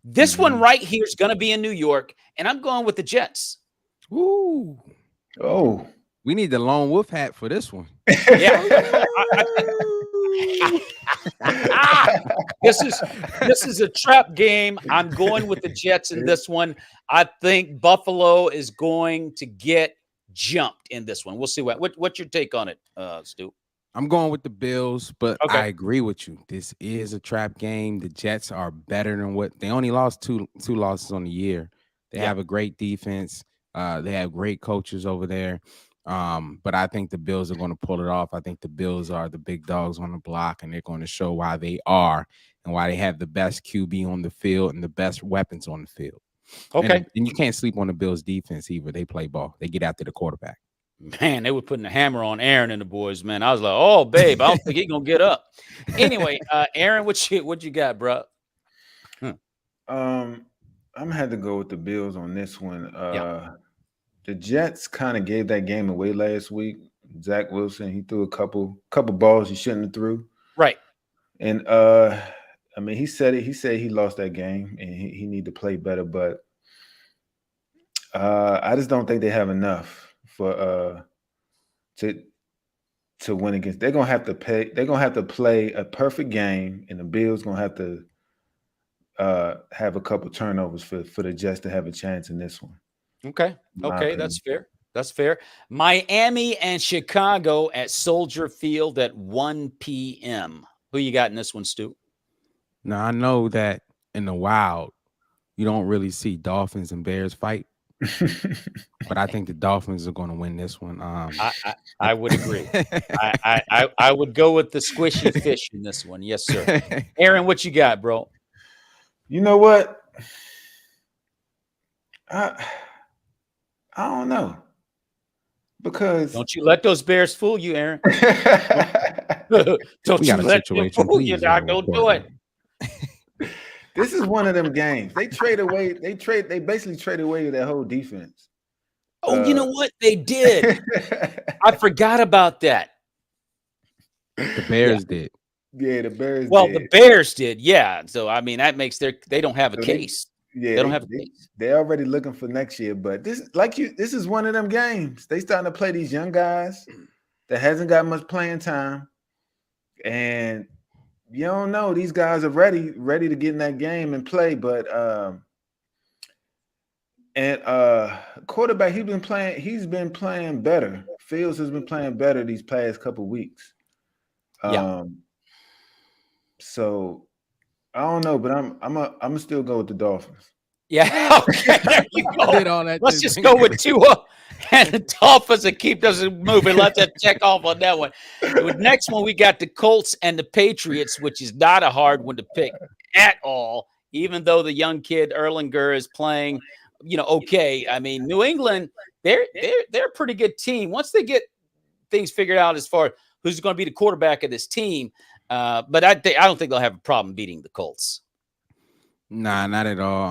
This one right here is going to be in New York, and I'm going with the Jets. Ooh. Oh. We need the lone wolf hat for this one. Yeah. This is a trap game. I'm going with the Jets in this one. I think Buffalo is going to get jumped in this one. We'll see what's your take on it, Stu? I'm going with the Bills, but okay. I agree with you. This is a trap game. The Jets are better than what they only lost two losses on the year. They have a great defense. They have great coaches over there. But I think the Bills are going to pull it off. I think the Bills are the big dogs on the block, and they're going to show why they are and why they have the best QB on the field and the best weapons on the field. Okay. And you can't sleep on the Bills defense either. They play ball. They get after the quarterback. Man, they were putting a hammer on Aaron and the boys, man. I was like, oh, babe, I don't think he's going to get up. Anyway, Aaron, what you got, bro? I'm going to have to go with the Bills on this one. The Jets kind of gave that game away last week. Zach Wilson, he threw a couple balls he shouldn't have threw. Right. And I mean, he said it. He said he lost that game and he need to play better. But I just don't think they have enough for to win against. They're gonna have to pay. They're gonna have to play a perfect game, and the Bills gonna have to have a couple turnovers for the Jets to have a chance in this one. Okay, that's fair. That's fair. Miami and Chicago at Soldier Field at 1 p.m. Who you got in this one, Stu? Now, I know that in the wild, you don't really see Dolphins and Bears fight. But I think the Dolphins are going to win this one. I would agree. I would go with the squishy fish in this one. Yes, sir. Aaron, what you got, bro? You know what? I don't know. Because don't you let those Bears fool you, Aaron. Don't you let them fool you, Doc. Don't do it. This is one of them games. They basically trade away that whole defense. Oh, you know what? They did. I forgot about that. The Bears did. Yeah, the Bears Well, did. the Bears did, yeah. So I mean, that makes they don't have a So case. Yeah, They don't have a case. they're already looking for next year. But this is one of them games. They starting to play these young guys that hasn't got much playing time. And you don't know, these guys are ready to get in that game and play. But quarterback, he's been playing better. Fields has been playing better these past couple weeks. So I don't know, but I'm still go with the Dolphins. Yeah, okay. There you go. Did all that Let's to just bring go it with up. Tua and the Dolphins and keep us moving. Let's just check off on that one. The next one, we got the Colts and the Patriots, which is not a hard one to pick at all, even though the young kid Erlinger is playing, okay. I mean, New England, they're a pretty good team. Once they get things figured out as far as who's going to be the quarterback of this team, but I don't think they'll have a problem beating the Colts. Nah, not at all.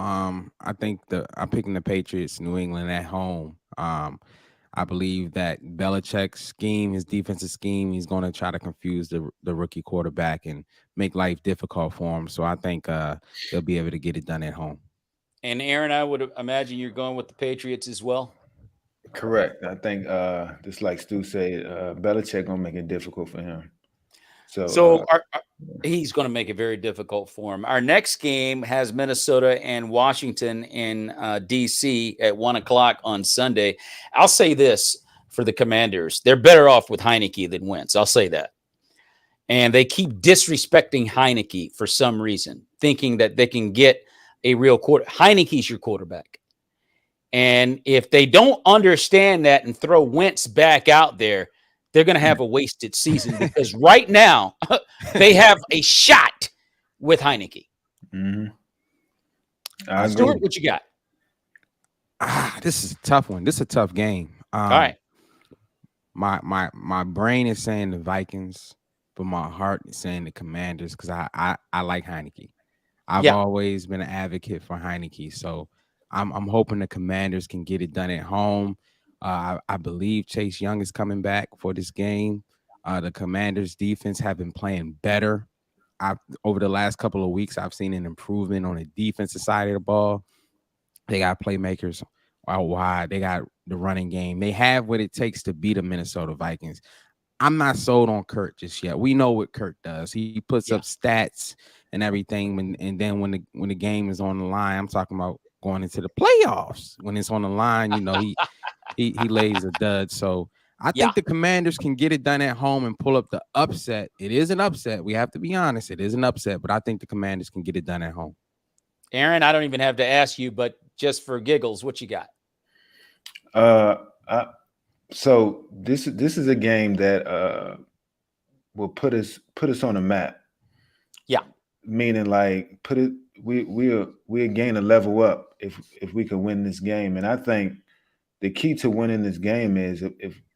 I think I'm picking the Patriots, New England at home. I believe that Belichick's scheme, his defensive scheme, he's going to try to confuse the rookie quarterback and make life difficult for him. So I think they'll be able to get it done at home. And Aaron, I would imagine you're going with the Patriots as well. Correct. I think just like Stu said, Belichick gonna make it difficult for him. So he's going to make it very difficult for him. Our next game has Minnesota and Washington in D.C. at 1:00 on Sunday. I'll say this for the Commanders. They're better off with Heineke than Wentz. I'll say that. And they keep disrespecting Heineke for some reason, thinking that they can get a real quarterback. Heineke's your quarterback. And if they don't understand that and throw Wentz back out there, they're going to have a wasted season because right now they have a shot with Heineke. Mm-hmm. Stewart, what you got? This is a tough one. This is a tough game. All right. My brain is saying the Vikings, but my heart is saying the Commanders because I like Heineke. I've always been an advocate for Heineke, so I'm hoping the Commanders can get it done at home. I believe Chase Young is coming back for this game. The Commanders' defense have been playing better. Over the last couple of weeks, I've seen an improvement on the defensive side of the ball. They got playmakers out wide. They got the running game. They have what it takes to beat the Minnesota Vikings. I'm not sold on Kurt just yet. We know what Kurt does. He puts up stats and everything, and then when the game is on the line, I'm talking about going into the playoffs. When it's on the line, he lays a dud. So I think the Commanders can get it done at home and pull up the upset. It is an upset. We have to be honest. It is an upset, but I think the Commanders can get it done at home. Aaron, I don't even have to ask you, but just for giggles, what you got? So this is a game that will put us on a map. Yeah. Meaning like we'll gain a level up if we can win this game. And I think the key to winning this game is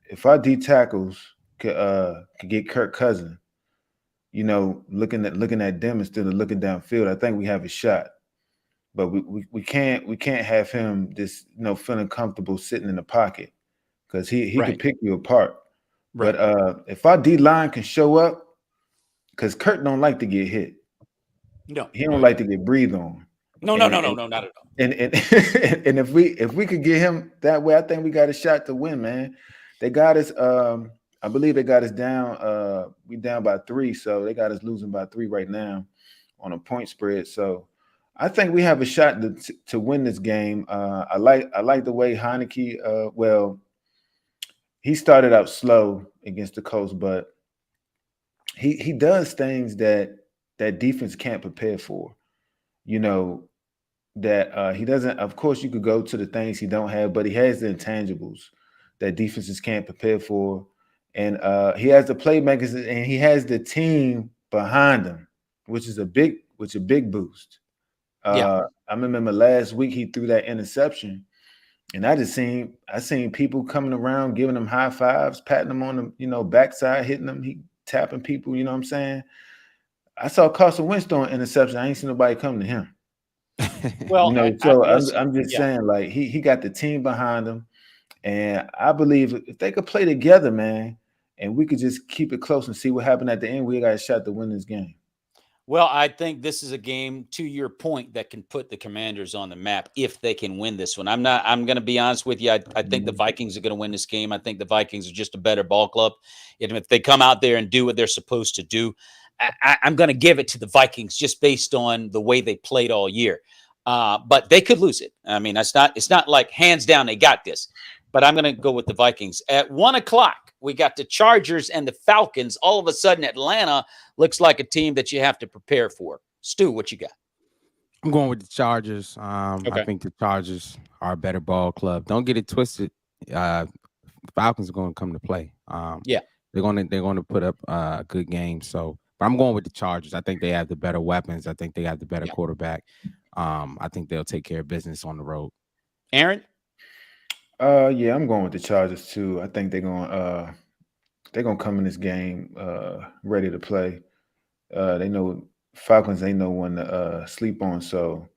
if our D tackles could get Kirk Cousins, looking at them instead of looking downfield, I think we have a shot. But we can't have him just feeling comfortable sitting in the pocket because he can pick you apart. Right. But if our D line can show up, because Kirk don't like to get hit. No, he don't like to get breathed on. No, not at all. And if we could get him that way, I think we got a shot to win, man. They got us. I believe they got us down. We down by 3, so they got us losing by 3 right now on a point spread. So I think we have a shot to win this game. I like the way Heineke. He started out slow against the Colts, but he does things that defense can't prepare for. That he doesn't. Of course, you could go to the things he don't have, but he has the intangibles that defenses can't prepare for, and he has the playmakers and he has the team behind him, which is a big boost. I remember last week he threw that interception, and I seen people coming around giving him high fives, patting him on the backside, hitting him, he tapping people. You know what I'm saying? I saw Carson Wentz throwing interception. I ain't seen nobody come to him. Well, I'm just saying, like he got the team behind him, and I believe if they could play together, man, and we could just keep it close and see what happened at the end. We got a shot to win this game. Well, I think this is a game, to your point, that can put the Commanders on the map if they can win this one. I'm going to be honest with you. I think the Vikings are going to win this game. I think the Vikings are just a better ball club. And if they come out there and do what they're supposed to do, I'm going to give it to the Vikings just based on the way they played all year. But they could lose it. I mean, it's not like hands down they got this. But I'm going to go with the Vikings. At 1 o'clock, we got the Chargers and the Falcons. All of a sudden, Atlanta looks like a team that you have to prepare for. Stu, what you got? I'm going with the Chargers. Okay. I think the Chargers are a better ball club. Don't get it twisted. Falcons are going to come to play. Yeah, they're going to put up a good game. So, but I'm going with the Chargers. I think they have the better weapons. I think they have the better quarterback. I think they'll take care of business on the road. Aaron? Yeah, I'm going with the Chargers too. I think they're gonna come in this game ready to play. They know Falcons ain't no one to sleep on, so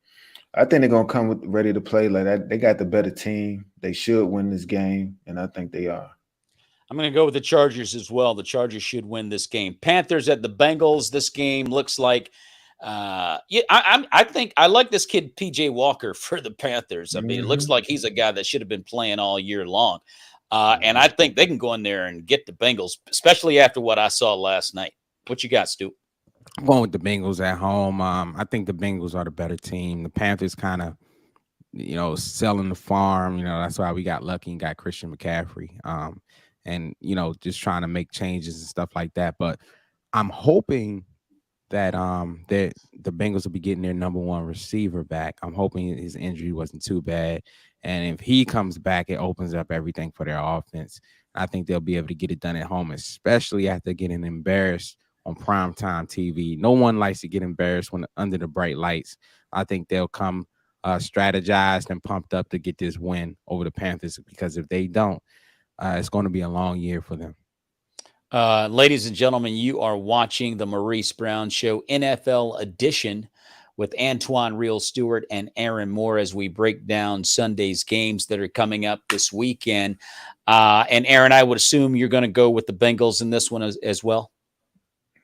I think they're gonna come ready to play like that. They got the better team. They should win this game, and I think they are. I'm going to go with the Chargers as well. The Chargers should win this game. Panthers at the Bengals. This game looks like. I think I like this kid PJ Walker for the Panthers. I mean, it looks like he's a guy that should have been playing all year long, and I think they can go in there and get the Bengals, especially after what I saw last night. What you got, Stu? I'm going with the Bengals at home. I think the Bengals are the better team. The Panthers kind of, selling the farm. That's why we got lucky and got Christian McCaffrey. And just trying to make changes and stuff like that. But I'm hoping that the Bengals will be getting their number one receiver back. I'm hoping his injury wasn't too bad. And if he comes back, it opens up everything for their offense. I think they'll be able to get it done at home, especially after getting embarrassed on primetime TV. No one likes to get embarrassed when under the bright lights. I think they'll come strategized and pumped up to get this win over the Panthers, because if they don't, it's going to be a long year for them. Ladies and gentlemen, you are watching the Maurice Brown Show NFL edition with Antoine Real Stewart and Aaron Moore as we break down Sunday's games that are coming up this weekend. And Aaron, I would assume you're going to go with the Bengals in this one as well.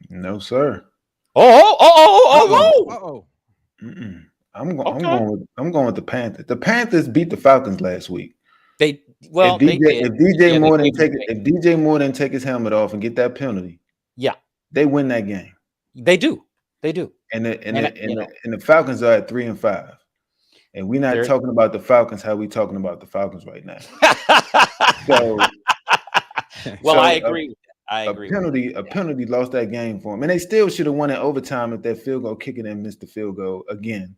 No, sir. Oh! I'm going with the Panthers. The Panthers beat the Falcons last week. If DJ Moore didn't take his helmet off and get that penalty, they win that game. They do. And the Falcons are at 3-5, and we're not talking about the Falcons how we talking about the Falcons right now. I agree. A penalty lost that game for him, and they still should have won in overtime if that field goal kicker didn't miss the field goal again.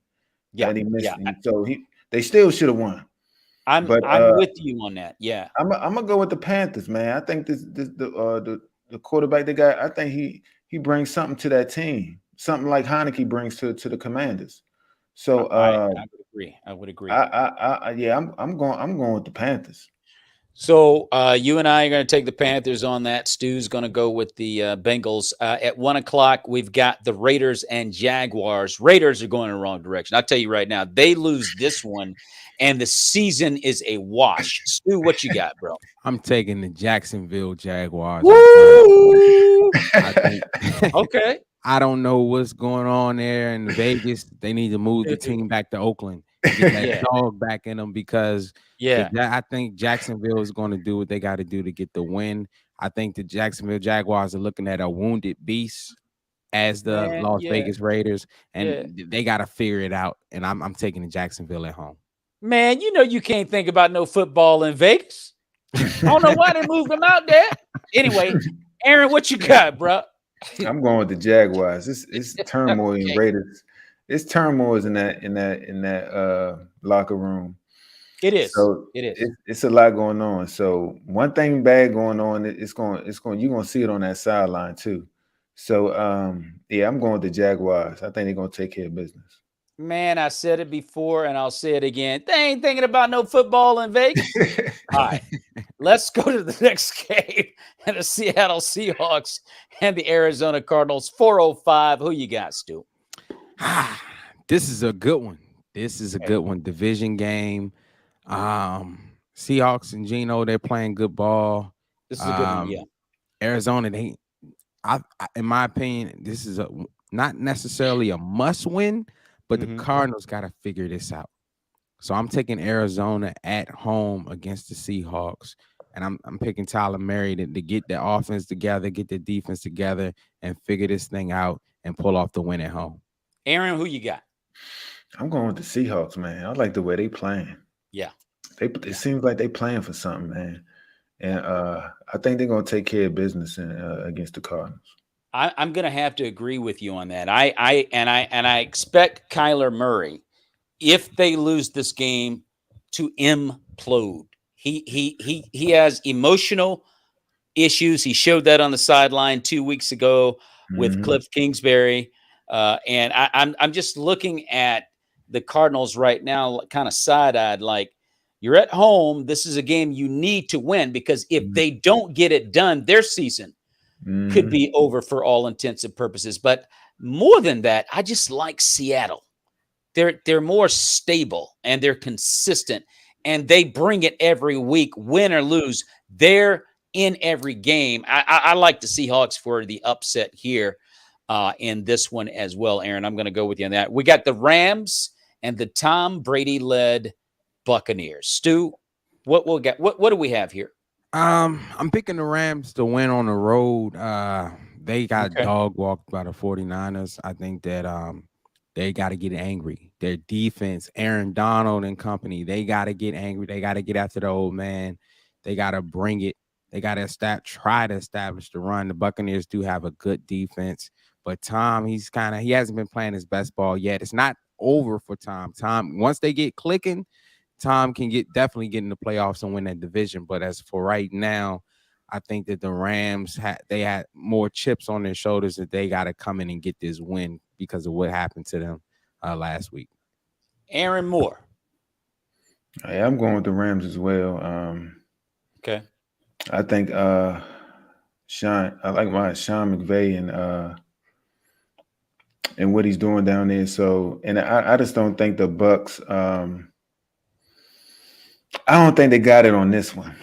And he missed him. So they still should have won. I'm with you on that. Yeah, I'm gonna go with the Panthers, man. I think the quarterback they got. I think he brings something to that team, something like Heineke brings to the Commanders. So I would agree. I'm going with the Panthers. So you and I are going to take the Panthers on that. Stu's going to go with the Bengals. At 1 o'clock, we've got the Raiders and Jaguars. Raiders are going in the wrong direction. I'll tell you right now, they lose this one, and the season is a wash. Stu, what you got, bro? I'm taking the Jacksonville Jaguars. Woo! Okay. I don't know what's going on there in Vegas. They need to move the team back to Oakland. Get that dog back in them, because I think Jacksonville is going to do what they got to do to get the win. I think the Jacksonville Jaguars are looking at a wounded beast as the Las Vegas Raiders, and they got to figure it out. And I'm taking the Jacksonville at home. Man, you can't think about no football in Vegas. I don't know why they moved them out there. Anyway, Aaron, what you got, bro? I'm going with the Jaguars. It's turmoil in Raiders. It's turmoil in that locker room. It is. So it is. It's a lot going on. So one thing bad going on, you're gonna see it on that sideline too. So I'm going with the Jaguars. I think they're gonna take care of business. Man, I said it before and I'll say it again. They ain't thinking about no football in Vegas. All right, let's go to the next game. And the Seattle Seahawks and the Arizona Cardinals. 4:05. Who you got, Stu? This is a good one. Good one. Division game. Seahawks and Geno, they're playing good ball. This is a good one, yeah. Arizona, in my opinion, this is not necessarily a must win, but the Cardinals got to figure this out. So I'm taking Arizona at home against the Seahawks, and I'm picking Tyler Murray to get the offense together, get the defense together, and figure this thing out and pull off the win at home. Aaron, who you got? I'm going with the Seahawks, man. I like the way they playing. Yeah. It seems like they playing for something, man. And I think they're going to take care of business against the Cardinals. I'm going to have to agree with you on that. I expect Kyler Murray, if they lose this game, to implode. He has emotional issues. He showed that on the sideline 2 weeks ago with Cliff Kingsbury. And I'm just looking at the Cardinals right now, kind of side-eyed, like, you're at home. This is a game you need to win, because if they don't get it done, their season could be over for all intents and purposes. But more than that, I just like Seattle. They're more stable and they're consistent, and they bring it every week, win or lose. They're in every game. I like the Seahawks for the upset here in this one as well, Aaron. I'm going to go with you on that. We got the Rams and the Tom Brady-led Buccaneers. Stu, what do we have here? I'm picking the Rams to win on the road. They got dog walked by the 49ers. I think that they got to get angry. Their defense, Aaron Donald and company, they got to get angry. They got to get after the old man. They got to bring it. They got to try to establish the run. The Buccaneers do have a good defense, but Tom, he hasn't been playing his best ball yet. It's not over for Tom. Once they get clicking, Tom can definitely get in the playoffs and win that division. But as for right now, I think that the Rams had more chips on their shoulders, that they got to come in and get this win because of what happened to them last week. Aaron Moore. Yeah, I'm going with the Rams as well. Okay. I think Sean McVay and what he's doing down there. So, and I just don't think the Bucks. I don't think they got it on this one.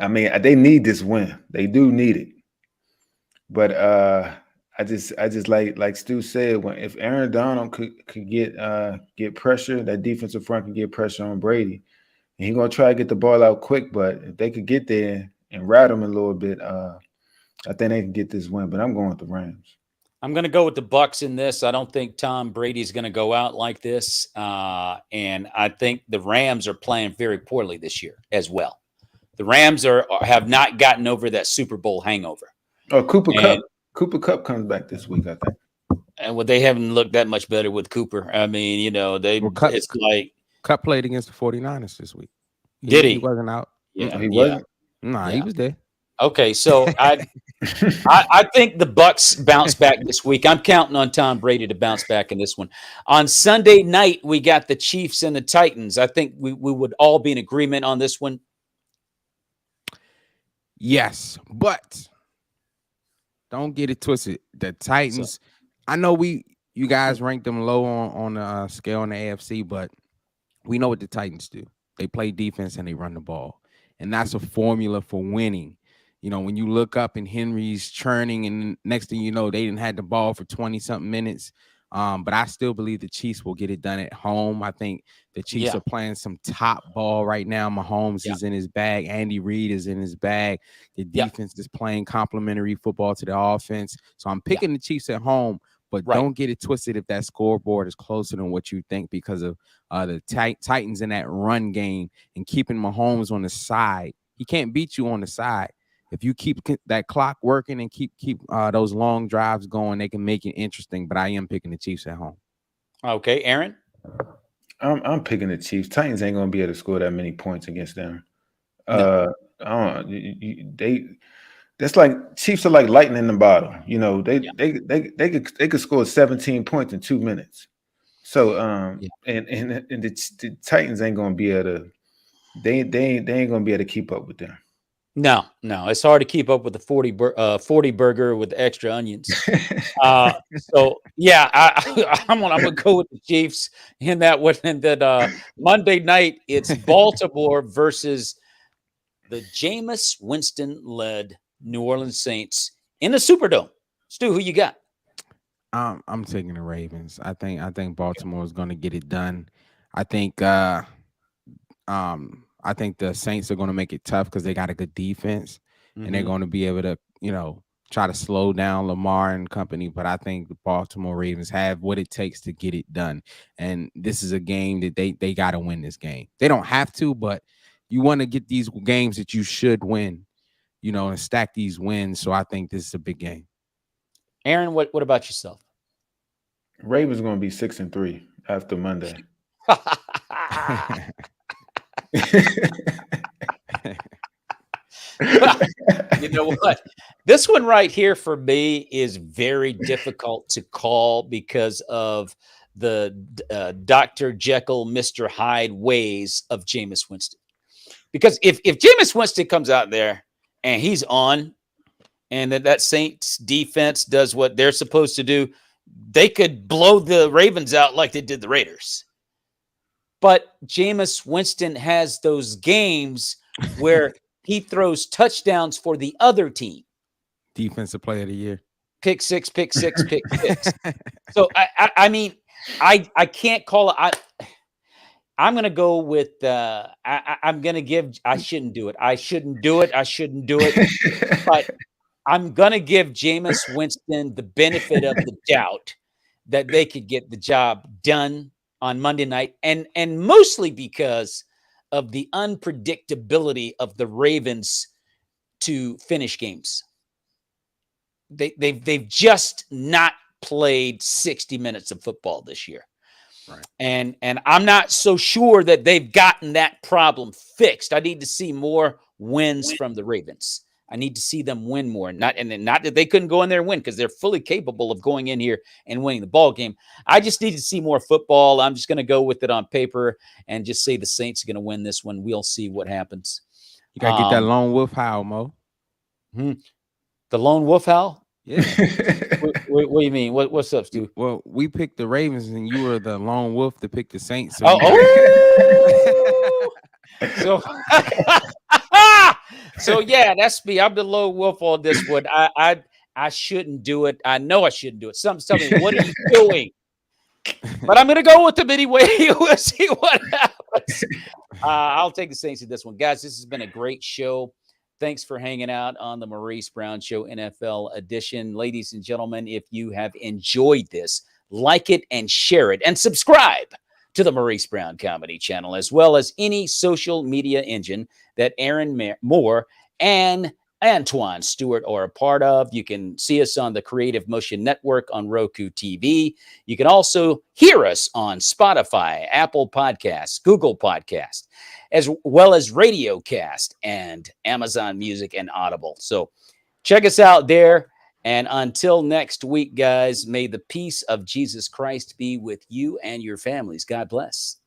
I mean, they need this win. They do need it. But I just like Stu said, if Aaron Donald could get pressure, that defensive front can get pressure on Brady, and he's gonna try to get the ball out quick. But if they could get there and rat him a little bit, I think they can get this win. But I'm going with the Rams. I'm going to go with the Bucks in this. I don't think Tom Brady's going to go out like this, and I think the Rams are playing very poorly this year as well. The Rams have not gotten over that Super Bowl hangover. Oh, Cooper Kupp comes back this week, I think. And they haven't looked that much better with Cooper. I mean, it's like Kupp played against the 49ers this week. Did he? He wasn't out. Yeah, he wasn't. Nah, he was there. Okay, so I think the Bucks bounce back this week. I'm counting on Tom Brady to bounce back in this one. On Sunday night, we got the Chiefs and the Titans. I think we would all be in agreement on this one. Yes, but don't get it twisted. The Titans, I know you guys ranked them low on the scale in the AFC, but we know what the Titans do. They play defense and they run the ball, and that's a formula for winning. When you look up and Henry's churning, and next thing you know, they didn't have the ball for 20-something minutes. But I still believe the Chiefs will get it done at home. I think the Chiefs are playing some top ball right now. Mahomes is in his bag. Andy Reid is in his bag. The defense is playing complementary football to the offense. So I'm picking the Chiefs at home, but don't get it twisted if that scoreboard is closer than what you think, because of the Titans in that run game and keeping Mahomes on the side. He can't beat you on the side. If you keep that clock working and keep those long drives going, they can make it interesting. But I am picking the Chiefs at home. Okay, Aaron? I'm picking the Chiefs. Titans ain't gonna be able to score that many points against them. That's like Chiefs are like lightning in the bottle. They could score 17 points in 2 minutes. So and the Titans ain't gonna be able to. They ain't gonna be able to keep up with them. No, it's hard to keep up with the 40 burger with extra onions. So yeah, I'm gonna go with the Chiefs in that one. And that Monday night, it's Baltimore versus the Jameis Winston led New Orleans Saints in the Superdome. Stu, who you got? I'm taking the Ravens. I think Baltimore is going to get it done. I think the Saints are going to make it tough because they got a good defense, and they're going to be able to, try to slow down Lamar and company. But I think the Baltimore Ravens have what it takes to get it done. And this is a game that they got to win this game. They don't have to, but you want to get these games that you should win, and stack these wins. So I think this is a big game. Aaron, what about yourself? Ravens going to be 6-3 after Monday. You know what? This one right here for me is very difficult to call because of the Dr. Jekyll, Mr. Hyde ways of Jameis Winston. Because if Jameis Winston comes out there and he's on, and that Saints defense does what they're supposed to do, they could blow the Ravens out like they did the Raiders. But Jameis Winston has those games where he throws touchdowns for the other team. Defensive player of the year. Pick six. So, I mean, I can't call it. I'm going to go with I'm going to give – I shouldn't do it. But I'm going to give Jameis Winston the benefit of the doubt that they could get the job done on Monday night, and mostly because of the unpredictability of the Ravens to finish games. They've just not played 60 minutes of football this year. Right. And I'm not so sure that they've gotten that problem fixed. I need to see more wins from the Ravens. I need to see them win more. Not that they couldn't go in there and win, because they're fully capable of going in here and winning the ball game. I just need to see more football. I'm just going to go with it on paper and just say the Saints are going to win this one. We'll see what happens. You got to get that lone wolf howl, Mo. The lone wolf howl? Yeah. What do you mean? What's up, Stu? Well, we picked the Ravens, and you were the lone wolf to pick the Saints. So So yeah, that's me. I'm the lone wolf on this one. I shouldn't do it. I know I shouldn't do it. Something's telling me, what are you doing? But I'm going to go with them anyway. We'll see what happens. I'll take the Saints in this one. Guys, this has been a great show. Thanks for hanging out on the Maurice Brown Show NFL edition. Ladies and gentlemen, if you have enjoyed this, like it and share it, and subscribe to the Maurice Brown Comedy Channel, as well as any social media engine that Aaron Moore and Antoine Stewart are a part of. You can see us on the Creative Motion Network on Roku TV. You can also hear us on Spotify, Apple Podcasts, Google Podcasts, as well as RadioCast and Amazon Music and Audible. So check us out there. And until next week, guys, may the peace of Jesus Christ be with you and your families. God bless.